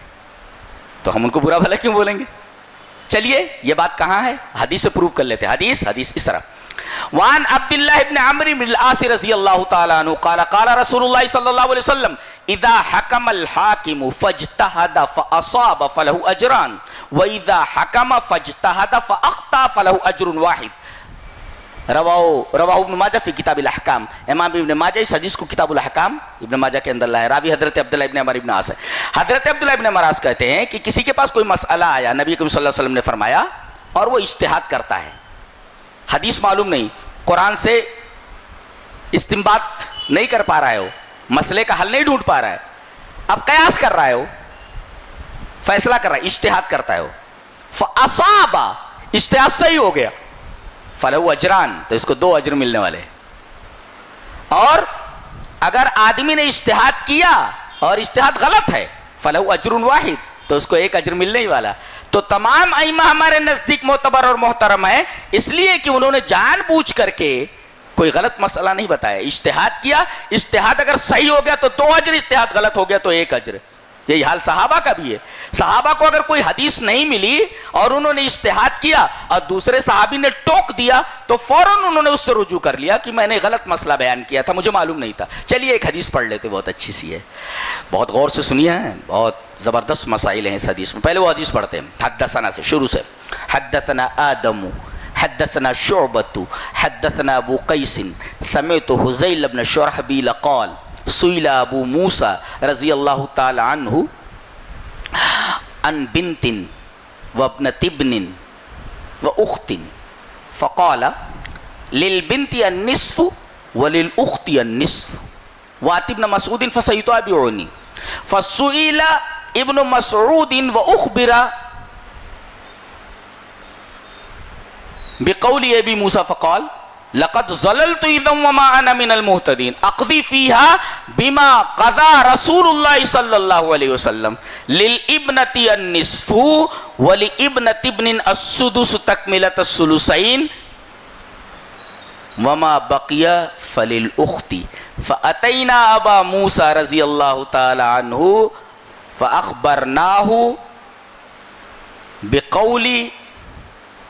تو ہم ان کو برا بھلا کیوں بولیں گے؟ چلیے یہ بات کہاں ہے، حدیث سے پروف کر لیتے ہیں۔ حدیث اس طرح، وعن عبداللہ ابن عمرو بن العاص رضی اللہ تعالی عنہ قال قال رسول اللہ صلی اللہ علیہ وسلم اذا حکم الحاکم فاجتہد فاصاب فلہ اجران واذا حکم فاجتہد فاخطا فلہ اجر واحد، رواہ ابن ماجہ فی کتاب الاحکام، امام ابن ماجہ اس حدیث کو کتاب الاحکام ابن ماجہ کے اندر لائے، راوی حضرت عبداللہ ابن عمرو بن العاص ہے۔ حضرت عبداللہ ابن عمرو کہتے ہیں کہ کسی کے پاس کوئی مسئلہ آیا، نبی کریم صلی اللہ علیہ وسلم نے فرمایا، اور وہ اجتہاد کرتا ہے، حدیث معلوم نہیں، قرآن سے استنباط نہیں کر پا رہا ہے، وہ مسئلے کا حل نہیں ڈھونڈ پا رہا ہے، اب قیاس کر رہا ہے، وہ فیصلہ کر رہا ہے، اجتہاد کرتا ہے، وہ فاصاب، اجتہاد صحیح ہو گیا، فلہو اجران، تو اس کو 2 اجر ملنے والے، اور اگر آدمی نے اجتہاد کیا اور اجتہاد غلط ہے فلہو اجر واحد، تو اس کو 1 اجر ملنے ہی والا۔ تو تمام ائمہ ہمارے نزدیک معتبر اور محترم ہے، اس لیے کہ انہوں نے جان بوجھ کر کے کوئی غلط مسئلہ نہیں بتایا، اجتہاد کیا، اجتہاد اگر صحیح ہو گیا تو 2 اجر، اجتہاد غلط ہو گیا تو 1 اجر۔ یہی حال صحابہ کا بھی ہے، صحابہ کو اگر کوئی حدیث نہیں ملی اور انہوں نے اجتہاد کیا اور دوسرے صحابی نے ٹوک دیا تو فوراً انہوں نے اس سے رجوع کر لیا کہ میں نے غلط مسئلہ بیان کیا تھا، مجھے معلوم نہیں تھا۔ چلیے ایک حدیث پڑھ لیتے، بہت اچھی سی ہے، بہت غور سے سنیے ہیں، بہت زبردست مسائل ہیں اس حدیث میں۔ پہلے وہ حدیث پڑھتے ہیں حدثنا سے، شروع سے۔ حدثنا آدم حدثنا شعبۃ حدثنا ابو قیس سمعت حذیل بن شرحبیل قال سئل ابو موسیٰ رضی اللہ تعالی عنہ عن بنت وابنت ابن واخت فقال للبنت النصف وللاخت النصف وات ابن مسعود فسيتابعني فسئل ابن مسعود واخبر بقول ابي موسى فقال لقد ظللت اذا وما انا من المهتدين اقضي فيها بما قضى رسول الله صلى الله عليه وسلم للابنة النصف ولابنة ابن السدس تكملة الثلثين وما بقي فللأخت فأتينا أبا موسى رضي الله تعالى عنه فأخبرناه بقول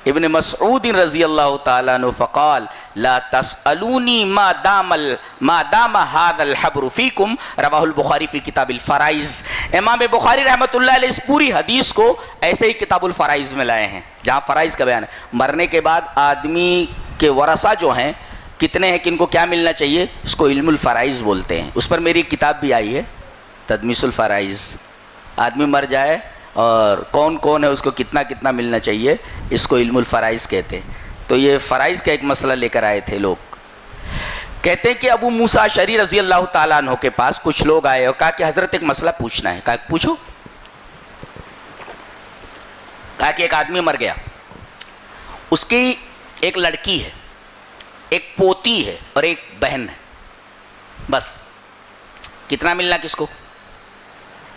ابن مسعود رضی اللہ تعالیٰ عنہ فقال لا تسألونی ما دام هذا الحبر فیکم، رواہ البخاری فی کتاب الفرائض۔ امام بخاری رحمۃ اللہ علیہ اس پوری حدیث کو ایسے ہی کتاب الفرائض میں لائے ہیں، جہاں فرائض کا بیان ہے۔ مرنے کے بعد آدمی کے ورثہ جو ہیں کتنے ہیں، کن کو کیا ملنا چاہیے، اس کو علم الفرائض بولتے ہیں۔ اس پر میری کتاب بھی آئی ہے، تدمیس الفرائض۔ آدمی مر جائے اور کون کون ہے، اس کو کتنا کتنا ملنا چاہیے، اس کو علم الفرائض کہتے ہیں۔ تو یہ فرائض کا ایک مسئلہ لے کر آئے تھے لوگ۔ کہتے ہیں کہ ابو موسیٰ اشعری رضی اللہ تعالیٰ عنہ کے پاس کچھ لوگ آئے اور کہا کہ حضرت ایک مسئلہ پوچھنا ہے۔ کہا پوچھو۔ کہا کہ ایک آدمی مر گیا، اس کی ایک لڑکی ہے، ایک پوتی ہے اور ایک بہن ہے، بس کتنا ملنا کس کو؟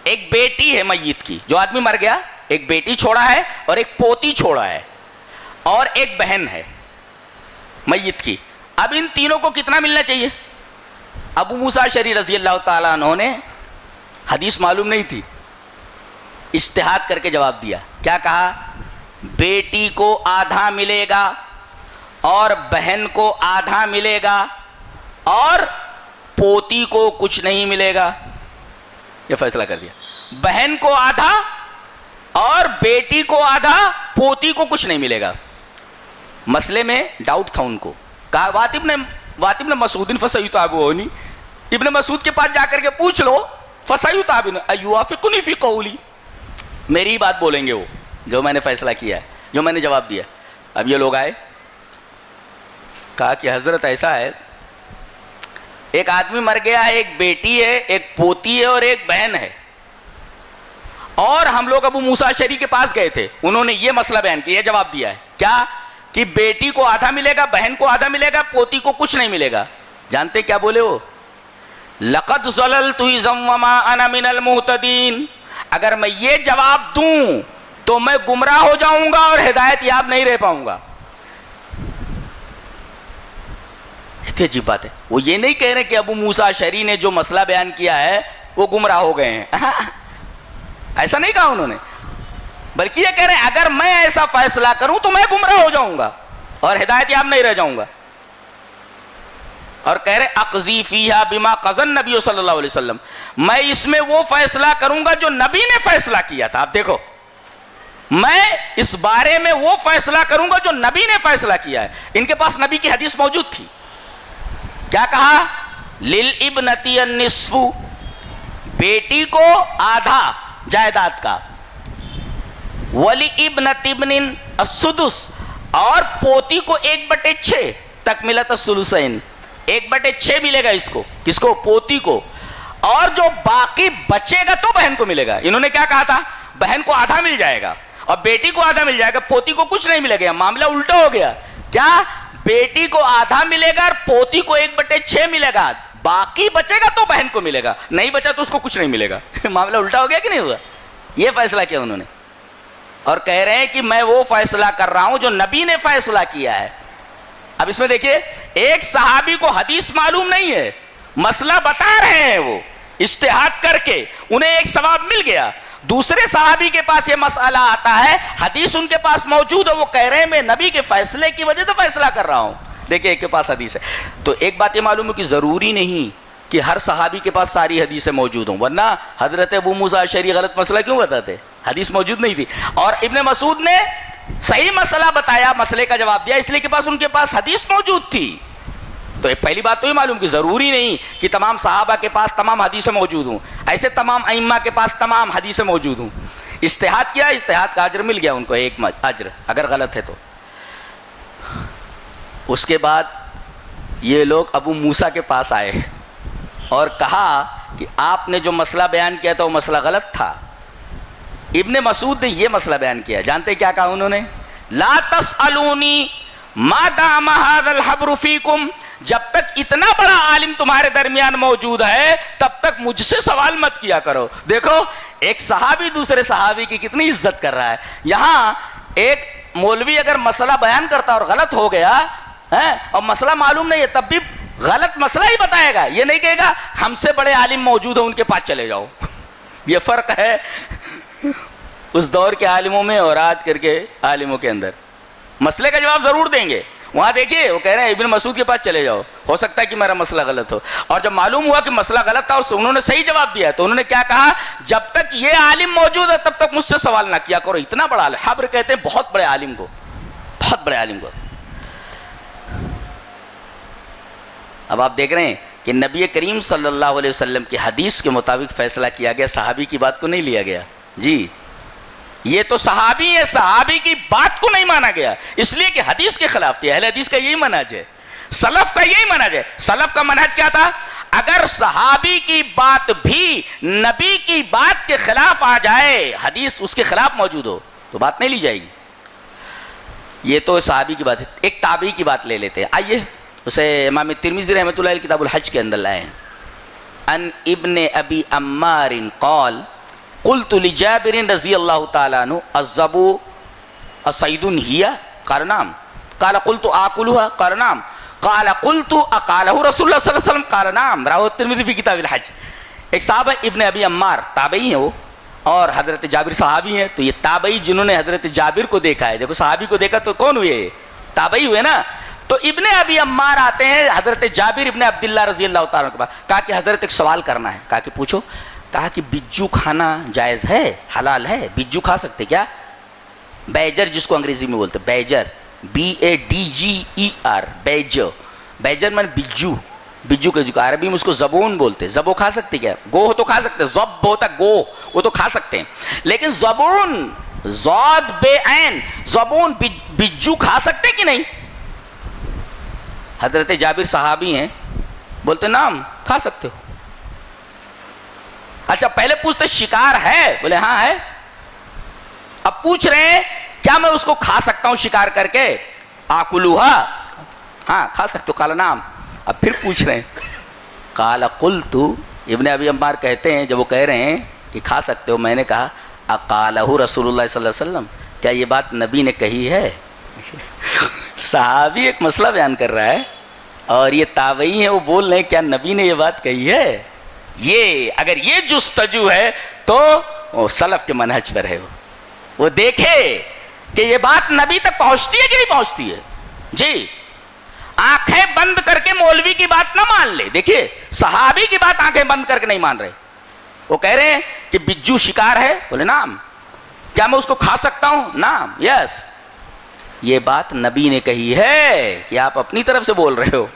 ایک بیٹی ہے میت کی، جو آدمی مر گیا ایک بیٹی چھوڑا ہے اور ایک پوتی چھوڑا ہے اور ایک بہن ہے میت کی۔ اب ان تینوں کو کتنا ملنا چاہیے؟ ابو موسیٰ اشعری رضی اللہ تعالیٰ عنہ نے حدیث معلوم نہیں تھی، اجتہاد کر کے جواب دیا۔ کیا کہا؟ بیٹی کو آدھا ملے گا اور بہن کو آدھا ملے گا اور پوتی کو کچھ نہیں ملے گا۔ یہ فیصلہ کر دیا، بہن کو آدھا اور بیٹی کو آدھا، پوتی کو کچھ نہیں ملے گا۔ مسئلے میں ڈاؤٹ تھا ان کو۔ کہا وات ابن مسعود فسیطابونی، ابن مسعود کے پاس جا کر کے پوچھ لو، فسیطابن ایوافقنی فی قولی، میری بات بولیں گے وہ، جو میں نے فیصلہ کیا ہے، جو میں نے جواب دیا۔ اب یہ لوگ آئے، کہا کہ حضرت ایسا ہے، ایک آدمی مر گیا ہے، ایک بیٹی ہے، ایک پوتی ہے اور ایک بہن ہے، اور ہم لوگ ابو موسیٰ اشعری کے پاس گئے تھے، انہوں نے یہ مسئلہ بیان کیا، یہ جواب دیا ہے۔ کیا؟ کہ بیٹی کو آدھا ملے گا، بہن کو آدھا ملے گا، پوتی کو کچھ نہیں ملے گا۔ جانتے کیا بولے وہ؟ لَقَدْ ضَلَلْتُ إِذًا وَمَا أَنَا مِنَ الْمُهْتَدِينَ، اگر میں یہ جواب دوں تو میں گمراہ ہو جاؤں گا اور ہدایت یاب نہیں رہ پاؤں گا۔ اتنی عجیب بات ہے، وہ یہ نہیں کہہ رہے کہ ابو موسیٰ اشعری نے جو مسئلہ بیان کیا ہے وہ گمراہ ہو گئے ہیں، ایسا نہیں کہا انہوں نے، بلکہ یہ کہہ رہے ہیں اگر میں ایسا فیصلہ کروں تو میں گمراہ ہو جاؤں گا اور ہدایت یاب نہیں رہ جاؤں گا۔ اور کہہ رہے اقضی فیہا بما قضى النبی صلی اللہ علیہ وسلم، میں اس میں وہ فیصلہ کروں گا جو نبی نے فیصلہ کیا تھا۔ آپ دیکھو، میں اس بارے میں وہ فیصلہ کروں گا جو نبی نے فیصلہ کیا ہے۔ ان کے پاس نبی کی حدیث موجود تھی۔ کیا کہا؟ للابنتی النصف، بیٹی کو آدھا جائیداد کا، ولابنت ابن السدس، اور پوتی کو 1/6 تکملۃ الثلثین، 1/6 ملے گا اس کو، کس کو؟ پوتی کو، اور جو باقی بچے گا تو بہن کو ملے گا۔ انہوں نے کیا کہا تھا؟ بہن کو آدھا مل جائے گا اور بیٹی کو آدھا مل جائے گا، پوتی کو کچھ نہیں ملے گا۔ معاملہ الٹا ہو گیا۔ کیا؟ بیٹی کو آدھا ملے گا اور پوتی کو 1/6 ملے گا، باقی بچے گا تو بہن کو ملے گا، نہیں بچا تو اس کو کچھ نہیں ملے گا۔ معاملہ الٹا ہو گیا کہ نہیں ہوا؟ یہ فیصلہ کیا انہوں نے، اور کہہ رہے ہیں کہ میں وہ فیصلہ کر رہا ہوں جو نبی نے فیصلہ کیا ہے۔ اب اس میں دیکھیے، ایک صحابی کو حدیث معلوم نہیں ہے، مسئلہ بتا رہے ہیں وہ اجتہاد کر کے، انہیں ایک ثواب مل گیا۔ دوسرے صحابی کے پاس یہ مسئلہ آتا ہے، حدیث ان کے پاس موجود ہے، وہ کہہ رہے ہیں میں نبی کے فیصلے کی وجہ سے فیصلہ کر رہا ہوں۔ دیکھیں ایک کے پاس حدیث ہے، تو ایک بات یہ معلوم ہے کہ ضروری نہیں کہ ہر صحابی کے پاس ساری حدیثیں موجود ہوں، ورنہ حضرت ابو موسیٰ اشعری غلط مسئلہ کیوں بتاتے؟ حدیث موجود نہیں تھی۔ اور ابن مسعود نے صحیح مسئلہ بتایا، مسئلے کا جواب دیا، اس لیے کہ ان کے پاس حدیث موجود تھی۔ تو پہلی بات تو یہ معلوم کہ ضروری نہیں کہ تمام صحابہ کے پاس تمام حدیثیں موجود ہوں، ایسے تمام ائمہ کے پاس تمام حدیثیں موجود ہوں۔ اجتہاد کیا، اجتہاد کا اجر مل گیا ان کو، ایک اجر اگر غلط ہے تو۔ اس کے بعد یہ لوگ ابو موسیٰ کے پاس آئے اور کہا کہ آپ نے جو مسئلہ بیان کیا تھا وہ مسئلہ غلط تھا۔ ابن مسعود نے یہ مسئلہ بیان کیا، جانتے کیا کہا انہوں نے؟ لا تسألونی ما دام هذا الحبر فیکم، جب تک اتنا بڑا عالم تمہارے درمیان موجود ہے تب تک مجھ سے سوال مت کیا کرو۔ دیکھو ایک صحابی دوسرے صحابی کی کتنی عزت کر رہا ہے۔ یہاں ایک مولوی اگر مسئلہ بیان کرتا اور غلط ہو گیا اور مسئلہ معلوم نہیں ہے تب بھی غلط مسئلہ ہی بتائے گا، یہ نہیں کہے گا ہم سے بڑے عالم موجود ہیں ان کے پاس چلے جاؤ۔ یہ فرق ہے اس دور کے عالموں میں اور آج کر کے عالموں کے اندر۔ مسئلے کا جواب ضرور دیں گے، وہاں دیکھیے وہ کہہ رہے ہیں ابن مسعود کے پاس چلے جاؤ، ہو سکتا ہے کہ میرا مسئلہ غلط ہو. اور جب معلوم ہوا کہ مسئلہ غلط تھا اور انہوں نے صحیح جواب دیا تو انہوں نے کیا کہا، جب تک یہ عالم موجود ہے تب تک مجھ سے سوال نہ کیا کرو. اتنا بڑا عالم، حبر کہتے ہیں بہت بڑے عالم کو، بہت بڑے عالم کو. اب آپ دیکھ رہے ہیں کہ نبی کریم صلی اللہ علیہ وسلم کی حدیث کے مطابق فیصلہ کیا گیا، صحابی کی بات کو نہیں لیا گیا. جی یہ تو صحابی ہے، صحابی کی بات کو نہیں مانا گیا اس لیے کہ حدیث کے خلاف تھی. اہل حدیث کا یہی منہج ہے، سلف کا یہی منہج ہے. سلف کا منہج کیا تھا، اگر صحابی کی بات بھی نبی کی بات کے خلاف آ جائے، حدیث اس کے خلاف موجود ہو تو بات نہیں لی جائے گی. یہ تو صحابی کی بات ہے. ایک تابعی کی بات لے لیتے ہیں، آئیے اسے امام ترمذی رحمۃ اللہ علیہ کتاب الحج کے اندر لائے. ان ابن ابی عمار قال قلت لجابر رضی اللہ تعالیٰ عنہ الزبو الصید ہی قال نعم قال قلت آکلها قال نعم قال قلت اقالہ رسول اللہ صلی اللہ علیہ وسلم قال نعم راہ الترمذی فی کتاب الحج. ایک صحابہ ابن ابی عمار تابعی ہیں وہ، اور حضرت جابر صحابی ہیں. تو یہ تابعی جنہوں نے حضرت جابر کو دیکھا ہے، دیکھو صحابی کو دیکھا تو کون ہوئے، تابعی ہوئے نا. تو ابن ابی عمار آتے ہیں حضرت جابر ابن عبداللہ رضی اللہ تعالیٰ کے پاس، کہا کہ حضرت ایک سوال کرنا ہے. کہا کہ پوچھو. کہا کہ بجو کھانا جائز ہے، حلال ہے، بجو کھا سکتے کیا؟ بیجر جس کو انگریزی میں بولتے بیجر، BADGER بیجر، بیجر من بجو، بجو کے جو عربی میں اس کو زبون بولتے. زبو کھا سکتے کیا؟ گو تو کھا سکتے، زب ہوتا گو، وہ تو کھا سکتے ہیں. لیکن زبون زاد بے عین زبون بجو کھا سکتے کہ نہیں؟ حضرت جابر صحابی ہیں، بولتے نام کھا سکتے ہو. اچھا پہلے پوچھتے شکار ہے، بولے ہاں ہے. اب پوچھ رہے ہیں کیا میں اس کو کھا سکتا ہوں شکار کر کے؟ آکلوہا، ہاں کھا سکتے ہو. قال نعم. اب پھر پوچھ رہے ہیں، قال قلت، ابن ابی عمار کہتے ہیں جب وہ کہہ رہے ہیں کہ کھا سکتے ہو، میں نے کہا اقالہ رسول اللہ صلی اللہ علیہ وسلم، کیا یہ بات نبی نے کہی ہے؟ صحابی ایک مسئلہ بیان کر رہا ہے اور یہ تابعی ہیں، وہ بول رہے ہیں کیا نبی نے یہ بات کہی ہے؟ یہ اگر یہ جستجو ہے تو وہ سلف کے منہج پر ہے. وہ دیکھے کہ یہ بات نبی تک پہنچتی ہے کہ نہیں پہنچتی ہے. جی آنکھیں بند کر کے مولوی کی بات نہ مان لے. دیکھیے صحابی کی بات آنکھیں بند کر کے نہیں مان رہے. وہ کہہ رہے ہیں کہ بجو شکار ہے، بولے نعم. کیا میں اس کو کھا سکتا ہوں؟ نعم، یس. یہ بات نبی نے کہی ہے کہ آپ اپنی طرف سے بول رہے ہو.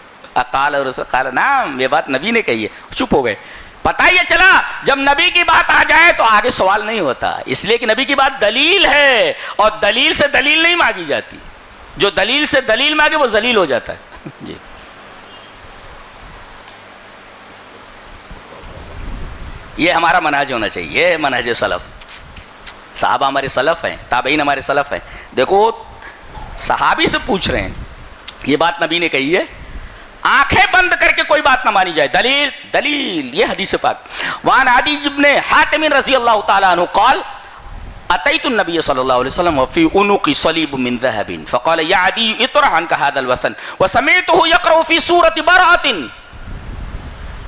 قال اور قال نعم، یہ بات نبی نے کہی ہے. چپ ہو گئے. پتہ یہ چلا جب نبی کی بات آ جائے تو آگے سوال نہیں ہوتا، اس لیے کہ نبی کی بات دلیل ہے اور دلیل سے دلیل نہیں مانگی جاتی. جو دلیل سے دلیل مانگے وہ ذلیل ہو جاتا ہے. جی یہ ہمارا منہج ہونا چاہیے، یہ منہج سلف. صحابہ ہمارے سلف ہیں، تابعین ہمارے سلف ہیں. دیکھو صحابی سے پوچھ رہے ہیں یہ بات نبی نے کہی ہے، آنکھیں بند کر کے کوئی بات نہ مانی جائے. دلیل دلیل یہ حدیث پاک. وعن عدی بن حاتم رضی اللہ تعالیٰ عنہ قال اتيت النبي صلى الله عليه وسلم وفي عنقي صليب من ذهب فقال يا عدي اطرح عنك هذا الوثن وسمعته يقرأ في سورة براءة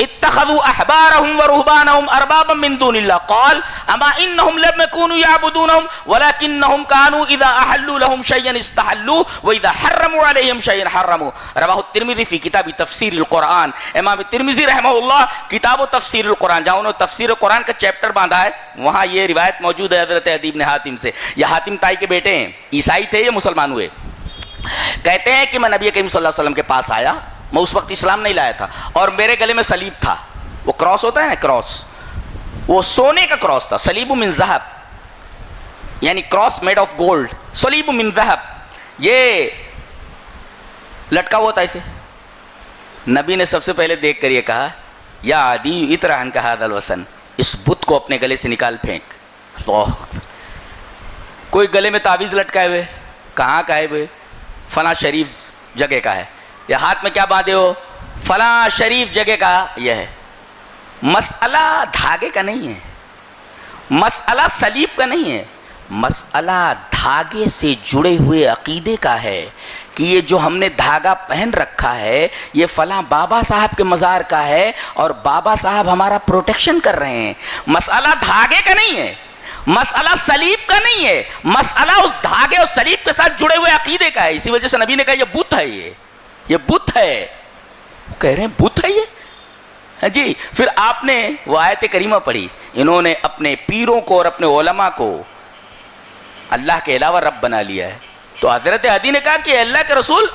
اتخذوا احبارهم ورهبانهم اربابا من دون الله قال اما انهم لم يكونوا يعبدونهم ولكنهم كانوا اذا احلوا لهم شيئا استحلوه واذا حرموا عليهم شيئا حرموا. رواه الترمذي في كتاب تفسير القرآن. امام ترمذی رحمہ اللہ کتاب و تفسیر القرآن، جہاں انہوں نے تفسیر قرآن کا چیپٹر باندھا ہے، وہاں یہ روایت موجود ہے حضرت عدی بن حاتم سے. یہ حاتم تائی کے بیٹے ہیں، عیسائی تھے، یہ مسلمان ہوئے. کہتے ہیں کہ میں نبی کریم صلی اللہ علیہ وسلم کے پاس آیا، میں اس وقت اسلام نہیں لایا تھا، اور میرے گلے میں صلیب تھا. وہ کراس ہوتا ہے نا، کراس، وہ سونے کا کراس تھا. صلیب من ذہب یعنی کراس میڈ آف گولڈ. صلیب من ذہب یہ لٹکا ہوا تھا اسے. نبی نے سب سے پہلے دیکھ کر یہ کہا یا عدی اطرح عنک ھذا الوثن، اس بت کو اپنے گلے سے نکال پھینک. کوئی گلے میں تعویذ لٹکائے ہوئے، کہاں کا ہے ہوئے؟ فلاں شریف جگہ کا ہے. یا ہاتھ میں کیا باندھے ہو؟ فلاں شریف جگہ کا. یہ ہے مسئلہ دھاگے کا نہیں ہے، مسئلہ صلیب کا نہیں ہے، مسئلہ دھاگے سے جڑے ہوئے عقیدے کا ہے کہ یہ جو ہم نے دھاگا پہن رکھا ہے یہ فلاں بابا صاحب کے مزار کا ہے اور بابا صاحب ہمارا پروٹیکشن کر رہے ہیں. مسئلہ دھاگے کا نہیں ہے. مسئلہ صلیب کا نہیں ہے، مسئلہ اس دھاگے اور صلیب کے ساتھ جڑے ہوئے عقیدے کا ہے. اسی وجہ سے نبی نے کہا یہ بت ہے، یہ بت ہے. کہہ رہے ہیں بت ہے یہ جی. پھر آپ نے وہ آیت کریمہ پڑھی، انہوں نے اپنے پیروں کو اور اپنے علماء کو اللہ کے علاوہ رب بنا لیا ہے. تو حضرت ہدی نے کہا کہ اللہ کے رسول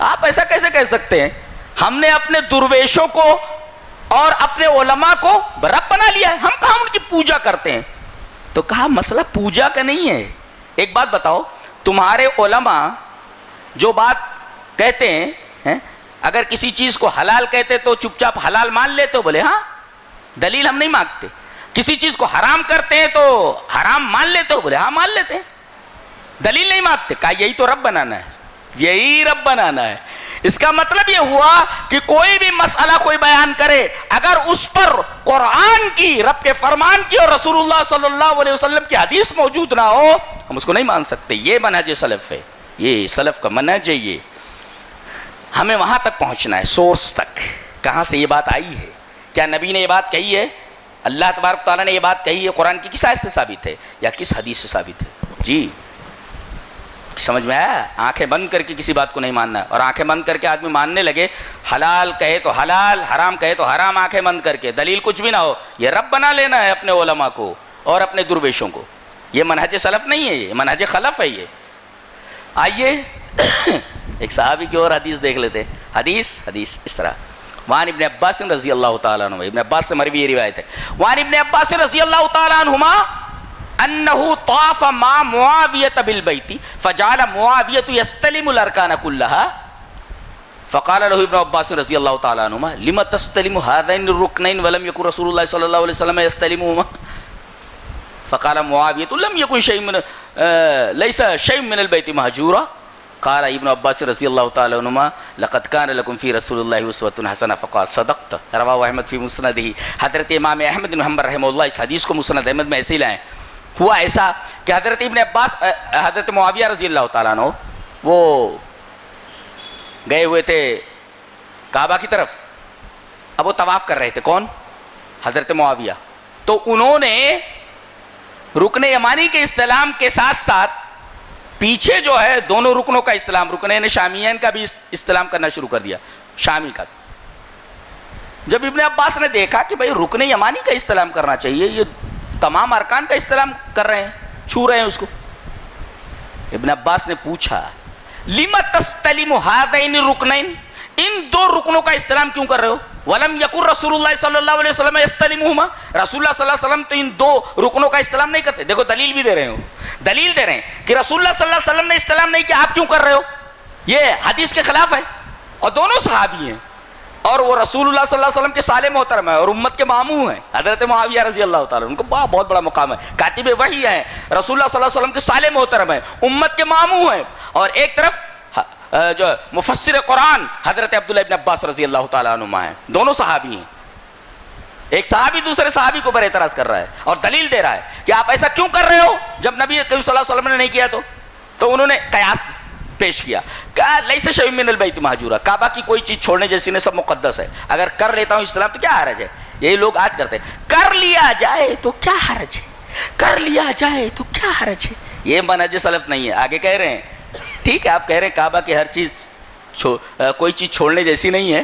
آپ ایسا کیسے کہہ سکتے ہیں؟ ہم نے اپنے درویشوں کو اور اپنے علماء کو رب بنا لیا ہے، ہم کہاں ان کی پوجا کرتے ہیں. تو کہا مسئلہ پوجا کا نہیں ہے. ایک بات بتاؤ، تمہارے علماء جو بات کہتے ہیں، اگر کسی چیز کو حلال کہتے تو چپ چاپ حلال مان لیتے ہو؟ بولے ہاں، دلیل ہم نہیں مانگتے. کسی چیز کو حرام کرتے ہیں تو حرام مان لیتے ہو؟ بولے ہاں مان لیتے ہیں، دلیل نہیں مانگتے. کہا یہی تو رب بنانا ہے، یہی رب بنانا ہے. اس کا مطلب یہ ہوا کہ کوئی بھی مسئلہ کوئی بیان کرے، اگر اس پر قرآن کی، رب کے فرمان کی اور رسول اللہ صلی اللہ علیہ وسلم کی حدیث موجود نہ ہو، ہم اس کو نہیں مان سکتے. یہ منہج سلف ہے، یہ سلف کا منہج ہے. یہ ہمیں وہاں تک پہنچنا ہے، سورس تک، کہاں سے یہ بات آئی ہے. کیا نبی نے یہ بات کہی ہے؟ اللہ تبارک تعالیٰ نے یہ بات کہی ہے؟ قرآن کی کس آیت سے ثابت ہے یا کس حدیث سے ثابت ہے؟ جی سمجھ میں آیا؟ آنکھیں بند کر کے کسی بات کو نہیں ماننا ہے. اور آنکھیں بند کر کے آدمی ماننے لگے، حلال کہے تو حلال، حرام کہے تو حرام، آنکھیں بند کر کے، دلیل کچھ بھی نہ ہو، یہ رب بنا لینا ہے اپنے علماء کو اور اپنے درویشوں کو. یہ منہج سلف نہیں ہے، یہ منہج خلف ہے. یہ آئیے ایک صحابی کی اور حدیث دیکھ لیتے. حدیث اس طرح، وعن ابن عباس رضی اللہ تعالیٰ عنہ، ابن عباس سے مروی یہ روایت ہے. وعن ابن عباس رضی اللہ تعالیٰ عنہما انه طاف مع معاویہ بالبیت فجعل معاویہ یستلم الارکان كلها فقال له ابن عباس رضی اللہ تعالیٰ عنہما لم تستلم هذين الركنين ولم يكن رسول الله صلی اللہ علیہ وسلم يستلمهما فقال معاویہ لم يكن شيء من ليس شيء من البيت مهجورا قال ابن عباس رضی اللہ تعالیٰ عنہما لقد كان لكم في رسول الله اسوة حسنة فقال صدقت. رواه احمد في مسنده. حضرت امام احمد بن حنبل رحمہ اللہ اس حدیث کو مسند احمد میں ایسے ہی لائیں. ہوا ایسا کہ حضرت ابن عباس، حضرت معاویہ رضی اللہ تعالیٰ عنہ وہ گئے ہوئے تھے کعبہ کی طرف. اب وہ طواف کر رہے تھے. کون؟ حضرت معاویہ. تو انہوں نے رکن یمانی کے استلام کے ساتھ ساتھ پیچھے جو ہے دونوں رکنوں کا استلام، رکنین شامیین کا بھی استلام کرنا شروع کر دیا، شامی کا. جب ابن عباس نے دیکھا کہ بھئی رکن یمانی کا استلام کرنا چاہیے، یہ تمام ارکان کا استلام کر رہے ہیں، چھو رہے ہیں اس کو. ابن عباس نے پوچھا لِمَ تَسْتَلِمُ هَذَيْنِ الرُّكْنَيْنِ، ان دو رکنوں کا استلام کیوں کر رہے ہو؟ وَلَمْ يَكُنْ رسول اللہ صلی اللہ علیہ وسلم يَسْتَلِمُهُمَا، رسول اللہ صلی اللہ علیہ وسلم تو ان دو رکنوں کا استلام نہیں کرتے. دیکھو دلیل بھی دے رہے ہو، دلیل دے رہے ہیں کہ رسول اللہ صلی اللہ علیہ وسلم نے استلام نہیں کیا، آپ کیوں کر رہے ہو؟ یہ حدیث کے خلاف ہے. اور دونوں صحابی ہیں اور وہ رسول اللہ صلی اللہ علیہ وسلم کے صالح محترم ہیں اور امت کے ماموں ہیں. حضرت معاویہ رضی اللہ تعالیٰ ان کو بہت بڑا مقام ہے، کاتب وحی ہیں، رسول اللہ صلی اللہ علیہ وسلم کے صالح محترم ہیں، امت کے ماموں ہیں. اور ایک طرف جو مفسر قرآن حضرت عبداللہ ابن عباس رضی اللہ تعالیٰ عنہما ہیں. دونوں صحابی ہیں. ایک صحابی دوسرے صحابی کو پر اعتراض کر رہا ہے اور دلیل دے رہا ہے کہ آپ ایسا کیوں کر رہے ہو جب نبی کریم صلی اللہ علیہ وسلم نے نہیں کیا. تو انہوں نے قیاس پیش کیا، کہا لیس شیء من البیت مہجورا، کعبہ کی کوئی چیز چھوڑنے جیسی نہیں، سب مقدس ہے. اگر کر لیتا ہوں اسلام تو کیا حرج ہے؟ یہی لوگ آج کرتے ہیں، کر لیا جائے تو کیا حرج ہے، کر لیا جائے تو کیا حرج ہے. یہ منہج سلف نہیں ہے. آگے کہہ رہے ہیں ٹھیک ہے، آپ کہہ رہے ہیں کعبہ کی ہر چیز کوئی چیز چھوڑنے جیسی نہیں ہے،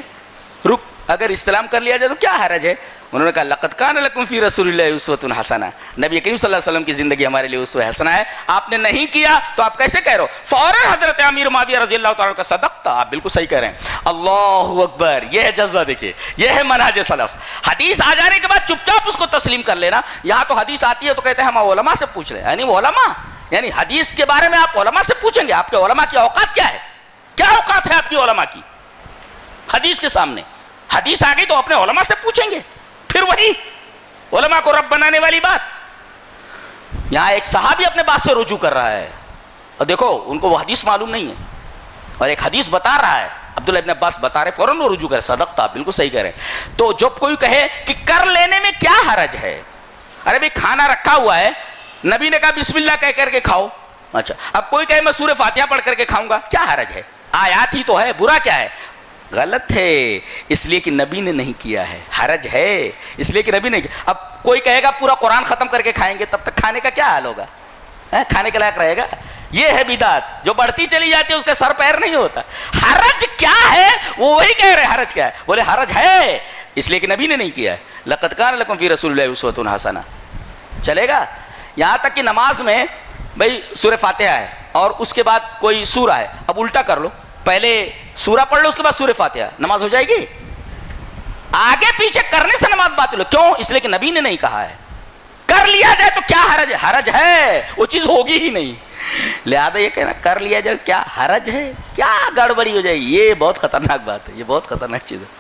رک اگر استلام کر لیا جائے تو کیا حرج ہے. انہوں نے کہا لقد کان لکم فی رسول اللہ اسوۃ حسنہ، نبی کریم صلی اللہ علیہ وسلم کی زندگی ہمارے لیے اسوہ حسنہ ہے. آپ نے نہیں کیا تو آپ کیسے کہہ رہے ہو؟ فوراً حضرت امیر معاویہ رضی اللہ تعالیٰ کا صدقت، آپ بالکل صحیح کہہ رہے ہیں. اللہ اکبر. یہ ہے جذبہ، دیکھیے یہ ہے منہج سلف. حدیث آ جانے کے بعد چپ چاپ اس کو تسلیم کر لینا. یہاں تو حدیث آتی ہے تو کہتے ہیں ہم علماء سے پوچھ لیں، یعنی وہ علماء، یعنی حدیث کے بارے میں آپ علماء سے پوچھیں گے. آپ کے علماء کی اوقات کیا ہے؟ کیا اوقات ہے آپ کی علماء کی حدیث کے سامنے؟ حدیث آ گئی تو اپنے علماء سے پوچھیں گے. پھر وہی علماء کو رب بنانے والی بات. یہاں ایک صحابی اپنے بات سے رجوع کر رہا ہے اور دیکھو ان کو وہ حدیث معلوم نہیں ہے اور ایک حدیث بتا رہا ہے. عبداللہ ابن عباس بتا رہے، فوراً وہ رجوع کرے، صدقت، آپ بالکل صحیح کہہ رہے ہیں. تو جب کوئی کہے کہ کر لینے میں کیا حرج ہے، ارے بھائی کھانا رکھا ہوا ہے، نبی نے کہا بسم اللہ کہہ کر کے کھاؤ. اچھا اب کوئی کہے میں سورہ فاتحہ پڑھ کر کے کھاؤں گا، کیا حرج ہے؟ آیات ہی تو ہے، برا کیا ہے؟ غلط ہے اس لیے کہ نبی نے نہیں کیا ہے. حرج ہے اس لیے کہ نبی نے کیا. اب کوئی کہے گا پورا قرآن ختم کر کے کھائیں گے, تب تک کھانے کا کیا حال ہوگا؟ کھانے کے لائق رہے گا؟ یہ ہے بدعت جو بڑھتی چلی جاتی ہے, اس کا سر پیر نہیں ہوتا. حرج کیا ہے وہ وہی کہہ رہے حرج کیا ہے, بولے حرج ہے اس لیے کہ نبی نے نہیں کیا ہے. لقد کان لکم فی رسول اللہ اسوۃ حسنہ, چلے گا. یہاں تک کہ نماز میں بھائی سورہ فاتحہ ہے اور اس کے بعد کوئی سورہ ہے, اب الٹا کر لو, پہلے سورہ پڑھ لو اس کے بعد سورہ فاتحہ, نماز ہو جائے گی؟ آگے پیچھے کرنے سے نماز باطل ہو. کیوں؟ اس لیے کہ نبی نے نہیں کہا ہے. کر لیا جائے تو کیا حرج ہے؟ حرج ہے, وہ چیز ہوگی ہی نہیں. لہذا یہ کہنا کر لیا جائے کیا حرج ہے, کیا گڑبڑی ہو جائے گی, یہ بہت خطرناک بات ہے, یہ بہت خطرناک چیز ہے.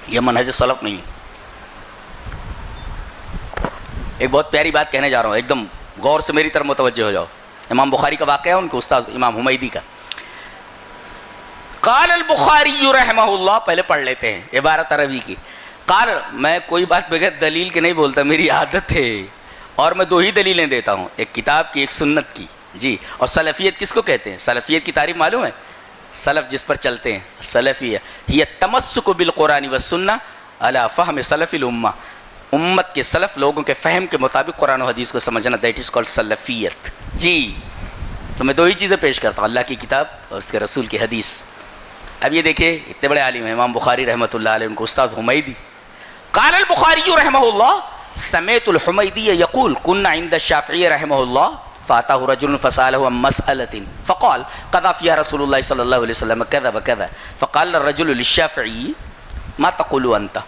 یہ منہج سلف نہیں ہے. ایک بہت پیاری بات کہنے جا رہا ہوں, ایک دم غور سے میری طرف متوجہ ہو جاؤ. امام بخاری کا واقعہ ہے, ان کے استاد امام حمیدی کا. قال البخاری رحمہ اللہ, پہلے پڑھ لیتے ہیں عبارت عربی کی. قال, میں کوئی بات بغیر دلیل کے نہیں بولتا, میری عادت ہے, اور میں 2 ہی دلیلیں دیتا ہوں, ایک کتاب کی ایک سنت کی. جی, اور سلفیت کس کو کہتے ہیں؟ سلفیت کی تعریف معلوم ہے؟ سلف جس پر چلتے ہیں, سلفیہ ہی التمسک بالقرآن والسنہ علی فہم سلف الامہ, امت کے سلف لوگوں کے فہم کے مطابق قرآن و حدیث کو سمجھنا, دیٹ از کالڈ سلفیت. جی, تو میں 2 ہی چیزیں پیش کرتا ہوں, اللہ کی کتاب اور اس کے رسول کی حدیث. اب یہ دیکھیے اتنے بڑے عالم ہیں امام بخاری رحمۃ اللہ علیہ, ان کو استاد حمیدی. قال البخاری رحمہ اللہ سمعت الحمیدی یقول كنا عند الشافعی رحمہ اللہ فاتاه رجل فسأله عن مسألة فقال قضى فيها رسول الله صلى الله عليه وسلم كذا وكذا فقال الرجل للشافعي ما تقول أنت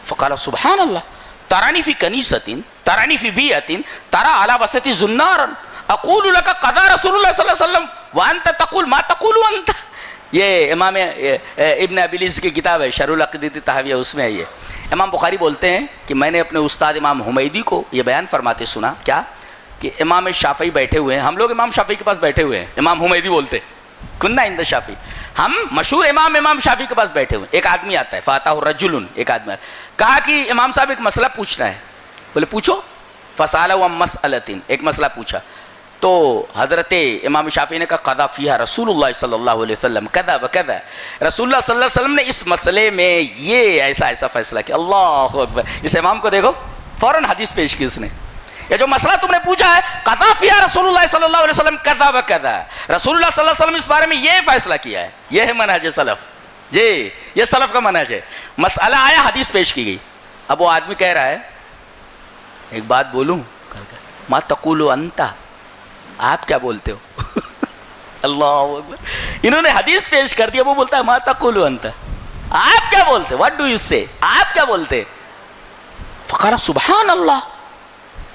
فقال سبحان الله تراني في كنيسة تراني في بيئة ترى على وسط زنارا أقول لك قضى رسول الله صلى الله عليه وسلم وأنت تقول ما تقول أنت. یہ امام ابن ابلیس کی کتاب ہے شرح العقیدۃ الطحاویہ, اس میں ہے یہ. امام بخاری بولتے ہیں کہ میں نے اپنے استاد امام حمیدی کو یہ بیان فرماتے سنا, کیا کہ امام شافعی بیٹھے ہوئے ہیں, ہم لوگ امام شافعی کے پاس بیٹھے ہوئے ہیں. امام حمیدی بولتے کننا عند الشافعی, ہم مشہور امام شافعی کے پاس بیٹھے ہوئے ہیں. ایک آدمی آتا ہے, فاتح رجل, ایک آدمی آتا ہے, کہا کہ امام صاحب ایک مسئلہ پوچھنا ہے. بولے پوچھو. فسالہ عن مسئلۃ, ایک مسئلہ پوچھا. تو حضرت امام شافعی نے کہا قضا فیہا رسول اللہ صلی اللہ علیہ وسلم کذا وکذا, رسول اللہ صلی اللہ علیہ وسلم نے اس مسئلے میں یہ ایسا ایسا فیصلہ کیا. اللہ اکبر, اس امام کو دیکھو فوراً حدیث پیش کی اس نے. یہ جو مسئلہ تم نے پوچھا ہے قضا فیہا رسول اللہ صلی اللہ علیہ وسلم کذا وکذا, رسول اللہ صلی اللہ علیہ وسلم اس بارے میں یہ فیصلہ کیا ہے. یہ ہے منہج سلف. جی, یہ سلف کا منہج ہے. مسئلہ آیا, حدیث پیش کی گئی. اب وہ آدمی کہہ رہا ہے ایک بات بولوں, ما تقول انت, آپ کیا بولتے ہو؟ اللہ اکبر, انہوں نے حدیث پیش کر دیا, وہ بولتا ہے ما تقول انت, آپ کیا بولتے, واٹ ڈو یو سے, آپ کیا بولتے؟ فقال سبحان اللہ,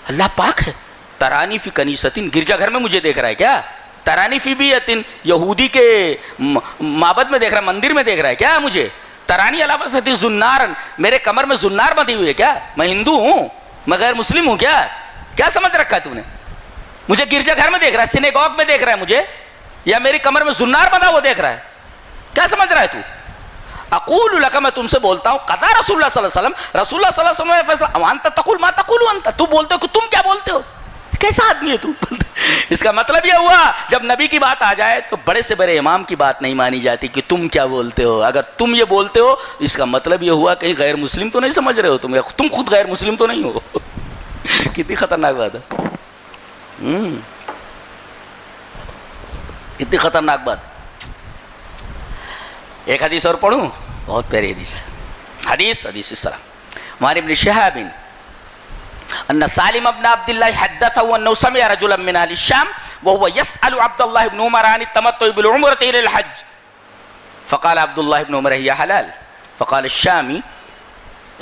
اللہ پاک ہے. ترانی فی کنیستن, گرجا گھر میں مجھے دیکھ رہا ہے کیا؟ ترانی فی بیتن, یہودی کے معبد میں دیکھ رہا ہے, مندر میں دیکھ رہا ہے کیا مجھے؟ ترانی علی وسط زنار, میرے کمر میں زنار بندھی ہوئی ہے کیا؟ میں ہندو ہوں, میں غیر مسلم ہوں کیا؟ کیا سمجھ رکھا ہے تم نے؟ مجھے گرجا گھر میں دیکھ رہا ہے, سینیگوگ میں دیکھ رہا ہے مجھے, یا میری کمر میں زنار بندھا وہ دیکھ رہا ہے؟ کیا سمجھ رہا ہے تو؟ اقول لک, میں تم سے بولتا ہوں قضا رسول اللہ صلی اللہ علیہ وسلم, رسول اللہ صلی اللہ علیہ وسلم نے فیصلہ, وانت تقول ما تقول انت, تو بولتے ہو کہ تم کیا بولتے ہو. کیسا آدمی ہے تو؟ اس کا مطلب یہ ہوا جب نبی کی بات آ جائے تو بڑے سے بڑے امام کی بات نہیں مانی جاتی کہ تم کیا بولتے ہو. اگر تم یہ بولتے ہو اس کا مطلب یہ ہوا کہیں غیر مسلم تو نہیں سمجھ رہے ہو, تم خود غیر مسلم تو نہیں ہو. کتنی خطرناک بات ہے, کتنی خطرناک بات. ایک حدیث اور پڑھوں, بہت پیاری حدیث. حدیث اس طرح, ہمارے ابن شہاب ان سالم ابن عبد الله حدثه انه سمع رجلا من اهل الشام وهو يسأل عبد الله بن عمر عن التمتع بالعمرة الى الحج فقال عبد الله بن عمر هي حلال فقال الشامي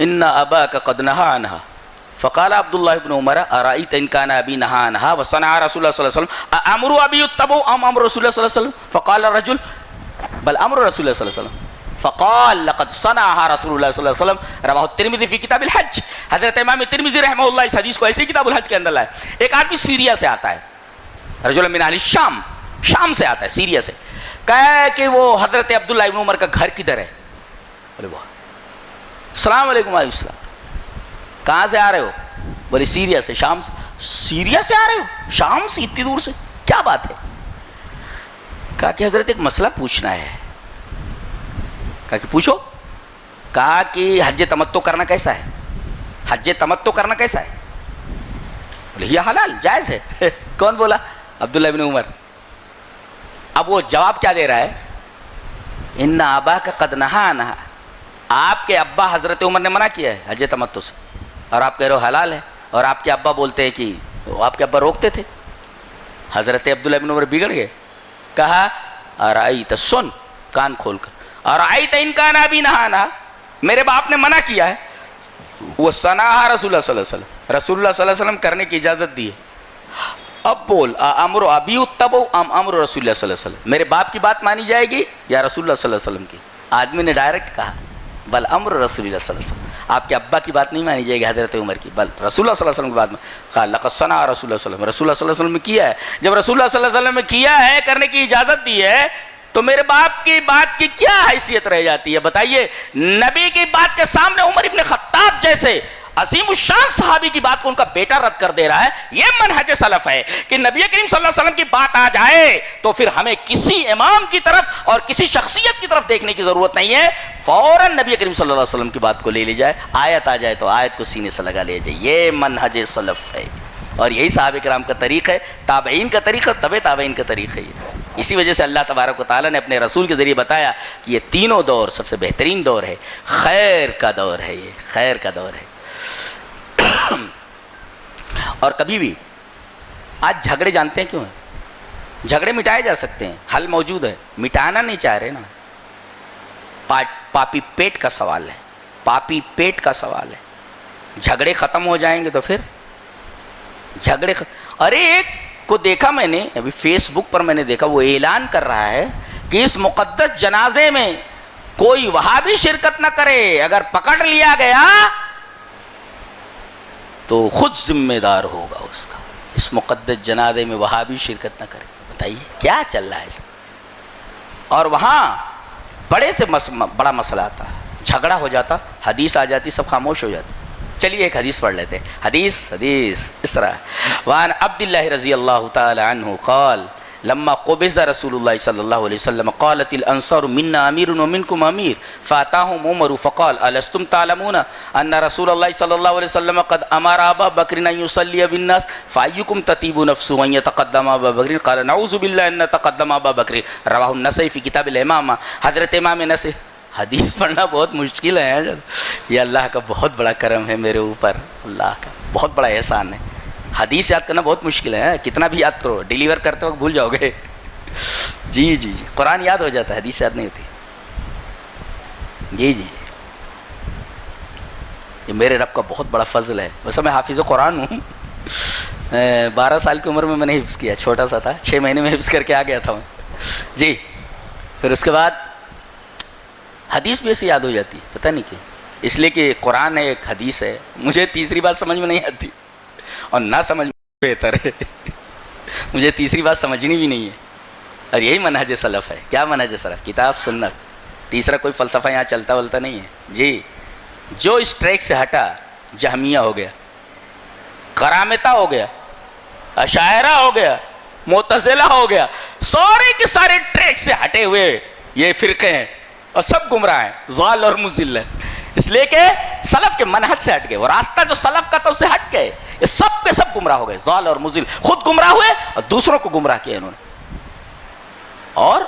ان اباك قد نهى عنها فقال عبد الله بن عمر ارايت ان كان ابي نهى عنها وصنع رسول الله صلى الله عليه وسلم امر ابي يتبع ام امر رسول الله صلى الله عليه وسلم فقال الرجل بل امر رسول الله صلى الله عليه وسلم فقال لقد صنعها رسول اللہ صلی اللہ علیہ وسلم رواه الترمذی فی کتاب الحج. حضرت امام ترمذی رحمہ اللہ اس حدیث کو ایسے ہی کتاب الحج کے اندر لائے. ایک آدمی سیریا سے آتا ہے, رجل من اہل الشام, شام سے آتا ہے, سیریا سے. کہا کہ وہ حضرت عبداللہ ابن عمر کا گھر کدھر ہے؟ بولے وہ السلام علیکم. وعلیکم السلام. کہاں سے آ رہے ہو؟ بولے سیریا سے. شام سے. سیریا سے آ رہے ہو, شام سے, اتنی دور سے, کیا بات ہے؟ کہا کہ حضرت ایک مسئلہ پوچھنا ہے. کہا کہ پوچھو. کہا کہ حج تمتع کرنا کیسا ہے, حج تمتع کرنا کیسا ہے؟ بولے یہ حلال جائز ہے. کون بولا؟ عبداللہ ابن عمر. اب وہ جواب کیا دے رہا ہے؟ ان اباک قد نہا عنہا, آپ کے ابا حضرت عمر نے منع کیا ہے حج تمتع سے, اور آپ کہہ رہے ہو حلال ہے, اور آپ کے ابا بولتے ہیں کہ آپ کے ابا روکتے تھے. حضرت عبداللہ ابن عمر بگڑ گئے. کہا ارائیت, سن کان کھول کر, ارائیت ان کان ابی نہا عنہا, میرے باپ نے منع کیا ہے, وہ صنعہا رسول اللہ صلی اللہ علیہ وسلم, رسول اللہ صلی اللہ علیہ وسلم کرنے کی اجازت دی ہے. اب بول امر ابی اتبع ام امر رسول اللہ صلی اللہ علیہ وسلم, میرے باپ کی بات مانی جائے گی یا رسول اللہ صلی اللہ علیہ وسلم کی؟ آدمی نے ڈائریکٹ کہا بل امر رسول اللہ صلی اللہ علیہ وسلم, آپ کے ابا کی بات نہیں مانی جائے گی حضرت عمر کی, بل رسول اللہ صلی اللہ علیہ وسلم کی بات میں. کہا لقد صنع رسول اللہ صلی اللہ علیہ وسلم, رسول اللہ صلی اللہ علیہ وسلم نے کیا ہے. جب رسول اللہ صلی اللہ علیہ وسلم نے کیا ہے, کرنے کی اجازت دی ہے, تو میرے باپ کی بات کی کیا حیثیت رہ جاتی ہے بتائیے؟ نبی کی بات کے سامنے عمر ابن خطاب جیسے عظیم الشان صحابی کی بات کو ان کا بیٹا رد کر دے رہا ہے. یہ منہج سلف ہے کہ نبی کریم صلی اللہ علیہ وسلم کی بات آ جائے تو پھر ہمیں کسی امام کی طرف اور کسی شخصیت کی طرف دیکھنے کی ضرورت نہیں ہے, فوراً نبی کریم صلی اللہ علیہ وسلم کی بات کو لے لی جائے. آیت آ جائے تو آیت کو سینے سے لگا لیا جائے. یہ منہج سلف ہے, اور یہی صحابہ کرام کا طریق ہے, تابعین کا طریقہ, تبع تابعین کا طریق ہے. اسی وجہ سے اللہ تبارک و تعالیٰ نے اپنے رسول کے ذریعے بتایا کہ یہ تینوں دور سب سے بہترین دور ہے, خیر کا دور ہے, یہ خیر کا دور ہے. اور کبھی بھی آج جھگڑے جانتے ہیں کیوں ہیں؟ جھگڑے مٹائے جا سکتے ہیں, حل موجود ہے, مٹانا نہیں چاہ رہے نا. پاپی پیٹ کا سوال ہے, پاپی پیٹ کا سوال ہے. جھگڑے ختم ہو جائیں گے تو پھر جھگڑے ارے ایک کو دیکھا میں نے ابھی فیس بک پر, میں نے دیکھا وہ اعلان کر رہا ہے کہ اس مقدس جنازے میں کوئی وہابی شرکت نہ کرے, اگر پکڑ لیا گیا تو خود ذمہ دار ہوگا اس کا. اس مقدس جنازے میں وہابی شرکت نہ کرے. بتائیے کیا چل رہا ہے ایسا؟ اور وہاں بڑے سے بڑا مسئلہ آتا, جھگڑا ہو جاتا, حدیث آ جاتی, سب خاموش ہو جاتے. چلیے ایک حدیث پڑھ لیتے ہیں. حدیث اس طرح, وعن عبداللہ رضی اللہ تعالی عنہ قال لما قبض رسول اللہ صلی اللہ علیہ وسلم قالت الانصار منا امیر ومنکم امیر فاتاهم عمر فقال الستم تعلمون ان رسول اللہ صلی اللہ علیہ وسلم قد امر ابا بکر ان يصلي بالناس فايكم تطيب نفسه ان يتقدم ابا بکر قال نعوذ بالله ان نتقدم ابا بکر رواه النسائی فی کتاب الامامہ. حضرت امام نسائی. حدیث پڑھنا بہت مشکل ہے, یہ اللہ کا بہت بڑا کرم ہے میرے اوپر, اللہ کا بہت بڑا احسان ہے. حدیث یاد کرنا بہت مشکل ہے, کتنا بھی یاد کرو ڈیلیور کرتے وقت بھول جاؤ گے. جی جی جی, قرآن یاد ہو جاتا ہے, حدیث یاد نہیں ہوتی. جی جی, یہ میرے رب کا بہت بڑا فضل ہے. ویسے میں حافظ قرآن ہوں, 12 سال کی عمر میں میں نے حفظ کیا, چھوٹا سا تھا, 6 مہینے میں حفظ کر کے آ گیا تھا میں. جی, پھر اس کے بعد حدیث بھی ایسے یاد ہو جاتی ہے, پتہ نہیں کیوں. اس لیے کہ قرآن ہے, ایک حدیث ہے. مجھے تیسری بات سمجھ میں نہیں آتی, اور نہ سمجھ بہتر ہے. مجھے تیسری بات سمجھنی بھی نہیں ہے. اور یہی منہج سلف ہے. کیا منہج سلف؟ کتاب سنت. تیسرا کوئی فلسفہ یہاں چلتا ولتا نہیں ہے. جی, جو اس ٹریک سے ہٹا, جہمیہ ہو گیا, کرامتہ ہو گیا, اشاعرہ ہو گیا, معتزلہ ہو گیا, سارے کے سارے ٹریک سے ہٹے ہوئے یہ فرقے ہیں, اور سب گمراہ ہیں, ضال اور مضل ہیں. اس لیے کہ سلف کے منہج سے ہٹ گئے, وہ راستہ جو سلف کا تھا اس سے ہٹ گئے. یہ سب کے سب گمراہ ہو گئے, ضال اور مضل. خود گمراہ ہوئے اور دوسروں کو گمراہ کیا انہوں نے. اور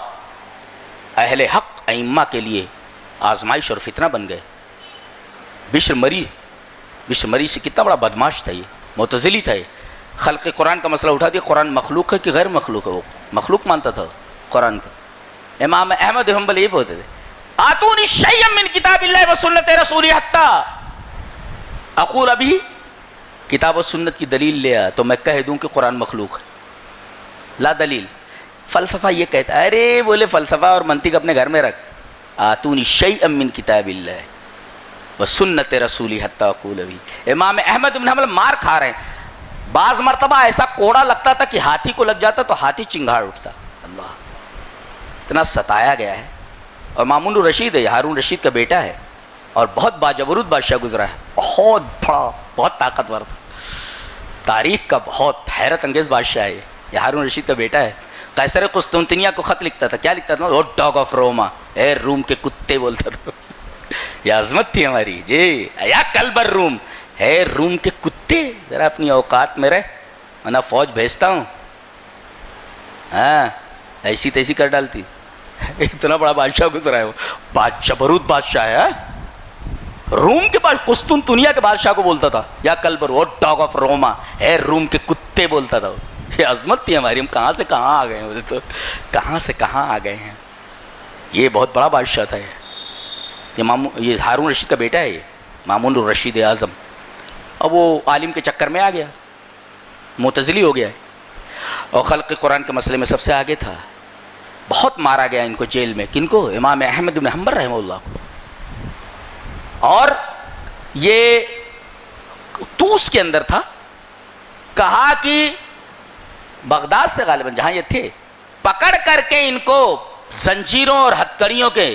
اہل حق ائمہ کے لیے آزمائش اور فتنہ بن گئے. بشر مری سے کتنا بڑا بدماش تھا, یہ معتزلی تھا. خلق قرآن کا مسئلہ اٹھا دیا, قرآن مخلوق ہے کہ غیر مخلوق ہے. وہ مخلوق مانتا تھا قرآن کا. امام احمد حنبل یہ بولتے تھے, آتونی شیئا من کتاب اللہ و سنت رسولی حتی اقول, ابھی کتاب و سنت کی دلیل لے آ تو میں کہہ دوں کہ قرآن مخلوق ہے. لا دلیل. فلسفہ یہ کہتا ہے, ارے بولے فلسفہ اور منطق اپنے گھر میں رکھ. آتونی شیئا من کتاب اللہ و سنت رسولی حتی اقول. ابھی امام احمد بن حنبل مار کھا رہے ہیں. بعض مرتبہ ایسا کوڑا لگتا تھا کہ ہاتھی کو لگ جاتا تو ہاتھی چنگھاڑ اٹھتا. اللہ, اتنا ستایا گیا ہے. اور مامون الرشید ہے, ہارون رشید کا بیٹا ہے, اور بہت باجبروت بادشاہ گزرا ہے, بہت بڑا, بہت طاقتور تھا, تاریخ کا بہت حیرت انگیز بادشاہ ہے. یہ ہارون رشید کا بیٹا ہے. قیصر قسطنطنیہ کو خط لکھتا تھا، کیا لکھتا تھا؟ ڈاگ آف روما، اے روم کے کتے بولتا تھا. یہ عظمت تھی ہماری جی. یا کلب الروم، اے روم کے کتے ذرا اپنی اوقات میں رہ، ورنہ فوج بھیجتا ہوں. ہاں ایسی تیسی کر ڈالتی. اتنا بڑا بادشاہ گزرا ہے وہ، بادشاہ برود بادشاہ ہے. روم کے پاس قسطنطنیہ کے بادشاہ کو بولتا تھا یا کلب ڈاگ آف روما، اے روم کے کتے بولتا تھا. یہ عظمت تھی ہماری. ہم کہاں سے کہاں آ گئے ہیں، تو کہاں سے کہاں آ گئے ہیں. یہ بہت بڑا بادشاہ تھا. یہ ہارون رشید کا بیٹا ہے، یہ مامون الرشید اعظم. اب وہ عالم کے چکر میں آ گیا، معتزلی ہو گیا ہے، اور خلق قرآن کے مسئلے میں سب سے آگے تھا. بہت مارا گیا ان کو جیل میں. کن کو؟ امام احمد بن حنبل رحمہ اللہ کو. اور یہ طوس کے اندر تھا. کہا کہ بغداد سے غالباً جہاں یہ تھے، پکڑ کر کے ان کو زنجیروں اور ہتکڑیوں کے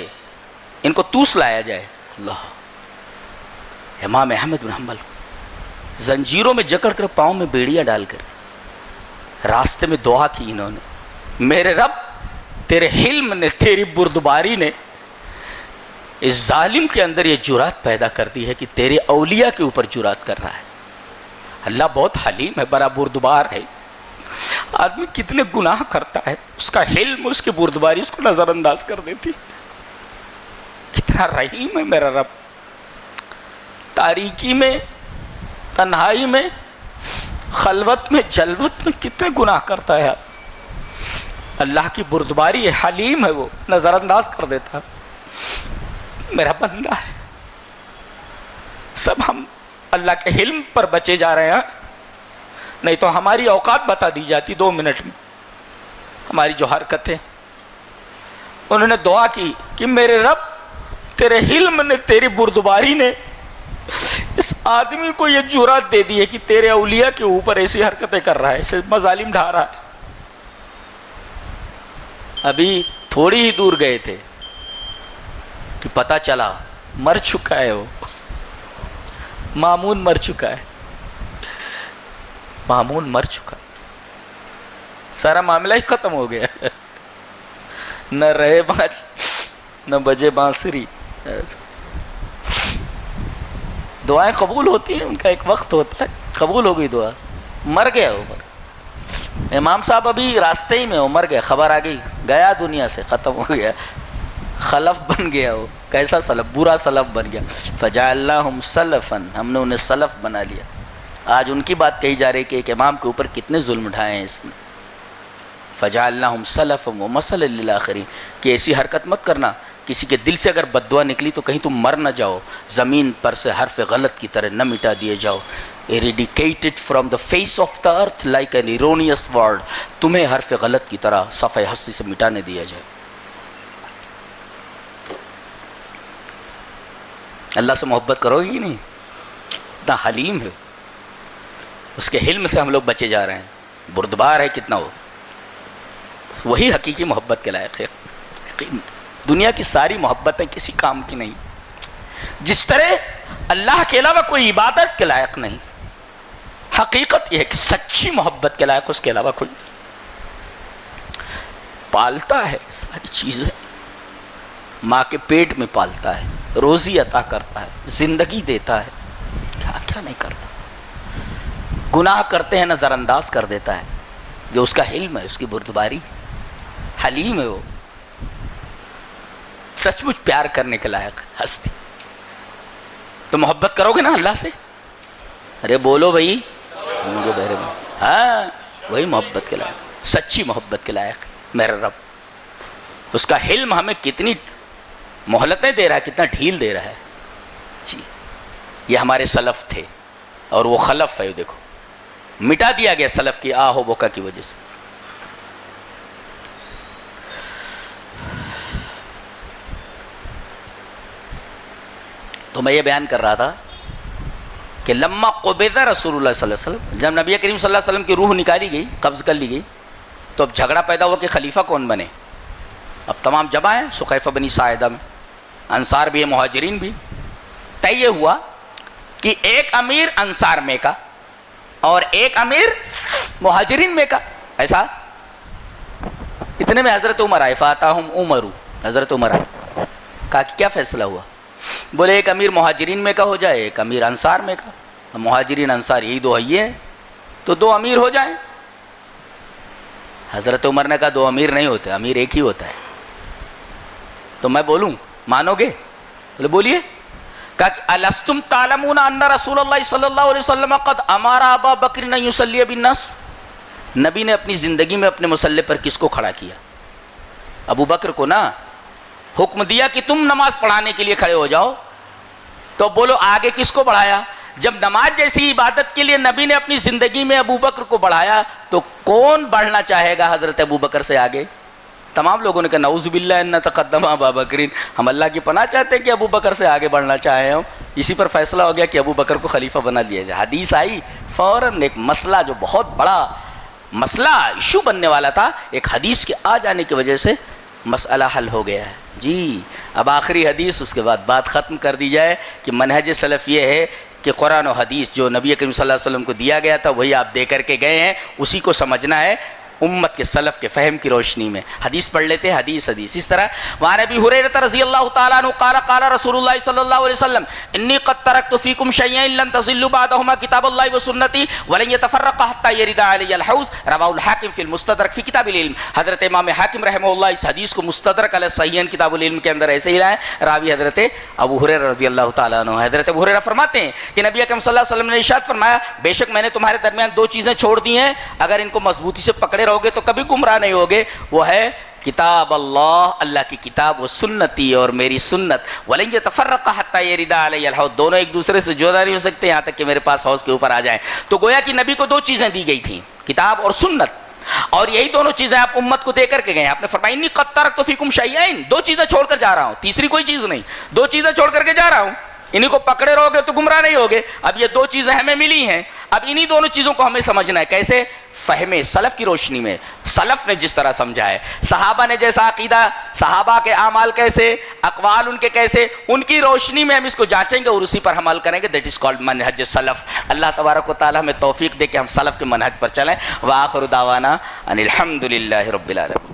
ان کو طوس لایا جائے. اللہ، امام احمد بن حنبل زنجیروں میں جکڑ کر پاؤں میں بیڑیاں ڈال کر راستے میں دعا کی انہوں نے، میرے رب تیرے حلم نے، تیری بردباری نے اس ظالم کے اندر یہ جرات پیدا کر دی ہے کہ تیرے اولیاء کے اوپر جرات کر رہا ہے. اللہ بہت حلیم ہے، بڑا بردبار ہے. آدمی کتنے گناہ کرتا ہے، اس کا حلم، اس کی بردباری اس کو نظر انداز کر دیتی. کتنا رحیم ہے میرا رب. تاریکی میں، تنہائی میں، خلوت میں، جلوت میں کتنے گناہ کرتا ہے. اللہ کی بردباری ہے، حلیم ہے، وہ نظر انداز کر دیتا. میرا بندہ ہے. سب ہم اللہ کے حلم پر بچے جا رہے ہیں. نہیں تو ہماری اوقات بتا دی جاتی 2 منٹ میں. ہماری جو حرکتیں، انہوں نے دعا کی کہ میرے رب تیرے حلم نے، تیری بردباری نے اس آدمی کو یہ جرات دے دی ہے کہ تیرے اولیاء کے اوپر ایسی حرکتیں کر رہا ہے، ایسے مظالم ڈھا رہا ہے. ابھی تھوڑی ہی دور گئے تھے کہ پتہ چلا مر چکا ہے. وہ مامون مر چکا ہے. مامون مر چکا، سارا معاملہ ہی ختم ہو گیا. نہ رہے بانس نہ بجے بانسری. دعائیں قبول ہوتی ہیں، ان کا ایک وقت ہوتا ہے. قبول ہو گئی دعا، مر گیا عمر. امام صاحب ابھی راستے ہی میں مر گیا، خبر آ گئی، گیا دنیا سے، ختم ہو گیا. خلف بن گیا. وہ کیسا سلف؟ برا سلف بن گیا. فجعلناہم سلفا، ہم نے انہیں سلف بنا لیا. آج ان کی بات کہی جا رہی کہ ایک امام کے اوپر کتنے ظلم اٹھائے ہیں اس نے. فجعلناہم سلفا ومثلا للآخرین، کہ ایسی حرکت مت کرنا. کسی کے دل سے اگر بد دعا نکلی تو کہیں تم مر نہ جاؤ، زمین پر سے حرف غلط کی طرح نہ مٹا دیے جاؤ. eradicated from the face of the earth like an erroneous word، تمہیں حرف غلط کی طرح صفحہ ہستی سے مٹانے دیا جائے. اللہ سے محبت کرو گی نہیں؟ اتنا حلیم ہے، اس کے حلم سے ہم لوگ بچے جا رہے ہیں. بردبار ہے کتنا وہ. وہی حقیقی محبت کے لائق ہے. دنیا کی ساری محبتیں کسی کام کی نہیں. جس طرح اللہ کے علاوہ کوئی عبادت کے لائق نہیں. حقیقت یہ ہے کہ سچی محبت کے لائق اس کے علاوہ کوئی نہیں. پالتا ہے ساری چیزیں، ماں کے پیٹ میں پالتا ہے، روزی عطا کرتا ہے، زندگی دیتا ہے، کیا کیا نہیں کرتا. گناہ کرتے ہیں نظر انداز کر دیتا ہے. یہ اس کا حلم ہے، اس کی بردباری ہے. حلیم ہے وہ. سچ مچ پیار کرنے کے لائق ہستی. تو محبت کرو گے نا اللہ سے؟ ارے بولو بھائی، مجھے بہرے میں. ہاں وہی محبت کے لائق، سچی محبت کے لائق میرا رب. اس کا حلم ہمیں کتنی مہلتیں دے رہا ہے، کتنا ڈھیل دے رہا ہے. جی یہ ہمارے سلف تھے اور وہ خلف ہے. دیکھو مٹا دیا گیا سلف کی آہ و بکا کی وجہ سے. تو میں یہ بیان کر رہا تھا کہ لما قبض رسول اللہ صلی اللہ علیہ وسلم، جب نبی کریم صلی اللہ علیہ وسلم کی روح نکالی گئی، قبض کر لی گئی، تو اب جھگڑا پیدا ہوا کہ خلیفہ کون بنے. اب تمام جمع ہیں سقیفہ بنی ساعدہ میں، انصار بھی ہے، مہاجرین بھی. طے یہ ہوا کہ ایک امیر انصار میں کا اور ایک امیر مہاجرین میں کا. ایسا اتنے میں حضرت عمر آئے، فاتاہم عمر، حضرت عمر آئے، کہا کہ کیا فیصلہ ہوا؟ بولے ایک امیر مہاجرین میں کا ہو جائے، ایک امیر انصار میں کا، مہاجرین انصار یہی دو ہیے ہیں تو دو امیر ہو جائیں۔ حضرت عمر نے کہا دو امیر نہیں ہوتے، امیر ایک ہی ہوتا ہے، تو میں بولوں مانو گے؟ بولے بولیے۔ کہا کہ الستم تعلمون ان رسول اللہ صلی اللہ علیہ وسلم قد امر ابا بکر ان یصلی بالناس، نبی نے اپنی زندگی میں اپنے مصلی پر کس کو کھڑا کیا؟ ابو بکر کو نا حکم دیا کہ تم نماز پڑھانے کے لیے کھڑے ہو جاؤ، تو بولو آگے کس کو بڑھایا؟ جب نماز جیسی عبادت کے لیے نبی نے اپنی زندگی میں ابو بکر کو بڑھایا تو کون بڑھنا چاہے گا حضرت ابو بکر سے آگے؟ تمام لوگوں نے کہا نعوذ باللہ ان تقدم ابا بکرین، ہم اللہ کی پناہ چاہتے ہیں کہ ابو بکر سے آگے بڑھنا چاہے ہم۔ اسی پر فیصلہ ہو گیا کہ ابو بکر کو خلیفہ بنا دیا جائے۔ حدیث آئی فوراً، ایک مسئلہ جو بہت بڑا مسئلہ ایشو بننے والا تھا، ایک حدیث کے آ جانے کی وجہ سے مسئلہ حل ہو گیا ہے جی۔ اب آخری حدیث، اس کے بعد بات ختم کر دی جائے کہ منہج سلف یہ ہے کہ قرآن و حدیث جو نبی کریم صلی اللہ علیہ وسلم کو دیا گیا تھا وہی آپ دے کر کے گئے ہیں، اسی کو سمجھنا ہے امت کے سلف کے فہم کی روشنی میں۔ حدیث پڑھ لیتے ہیں، حدیث اس طرح وعن ابی ہریرہ رضی اللہ تعالیٰ عنہ قال قال رسول اللہ صلی اللہ علیہ وسلم انی قد ترکت فیکم شیئین لن تضلوا بعدہما کتاب اللہ وسنتی ولن یتفرقا حتی یرد علی الحوض، رواہ الحاکم فی المستدرک فی کتاب العلم۔ حضرت امام حاکم رحمہ اللہ اس حدیث کو مستدرک علی صحیحین کتاب العلم کے اندر ایسے ہی لائے، راوی حضرت ابو ہریرہ رضی اللہ تعالیٰ عنہ۔ حضرت ابو ہریرہ فرماتے ہیں کہ نبی اکرم صلی اللہ علیہ وسلم نے ارشاد فرمایا بے شک میں نے تمہارے درمیان دو چیزیں چھوڑ دی ہیں، اگر ان کو مضبوطی سے پکڑے رہو گے تو کبھی گمراہ نہیں ہوگے، وہ ہے کتاب اللہ، اللہ کی کتاب، و سنتی، اور میری سنت، وَلَن يَتَفَرَّقَ حَتَّى يَرِدَ عَلَيَّ الْحَوْض، دونوں ایک دوسرے سے جدا نہیں ہو سکتے یہاں تک کہ میرے پاس حوض کے اوپر آ جائیں۔ تو گویا کہ نبی کو دو چیزیں دی گئی تھیں، کتاب اور سنت، اور یہی دونوں چیزیں آپ امت کو دے کر کے گئے ہیں۔ آپ نے فرمایا انی قد ترکت فیکم شیئین، دو چیزیں چھوڑ کر جا رہا ہوں، تیسری کوئی چیز نہیں، دو چیزیں چھوڑ کر کے جا رہا ہوں، انہیں کو پکڑے رہو گے تو گمراہ نہیں ہوگے۔ اب یہ دو چیزیں ہمیں ملی ہیں، اب انہی دونوں چیزوں کو ہمیں سمجھنا ہے، کیسے؟ فہم سلف کی روشنی میں، سلف نے جس طرح سمجھا ہے، صحابہ نے جیسا عقیدہ، صحابہ کے اعمال کیسے، اقوال ان کے کیسے، ان کی روشنی میں ہم اس کو جانچیں گے اور اسی پر عمل کریں گے۔ دیٹ از کالڈ منہج سلف۔ اللہ تبارک و تعالی ہمیں توفیق دے کہ ہم سلف کے منہج پر چلیں۔ وآخر دعوانا ان الحمد للہ رب العالمین۔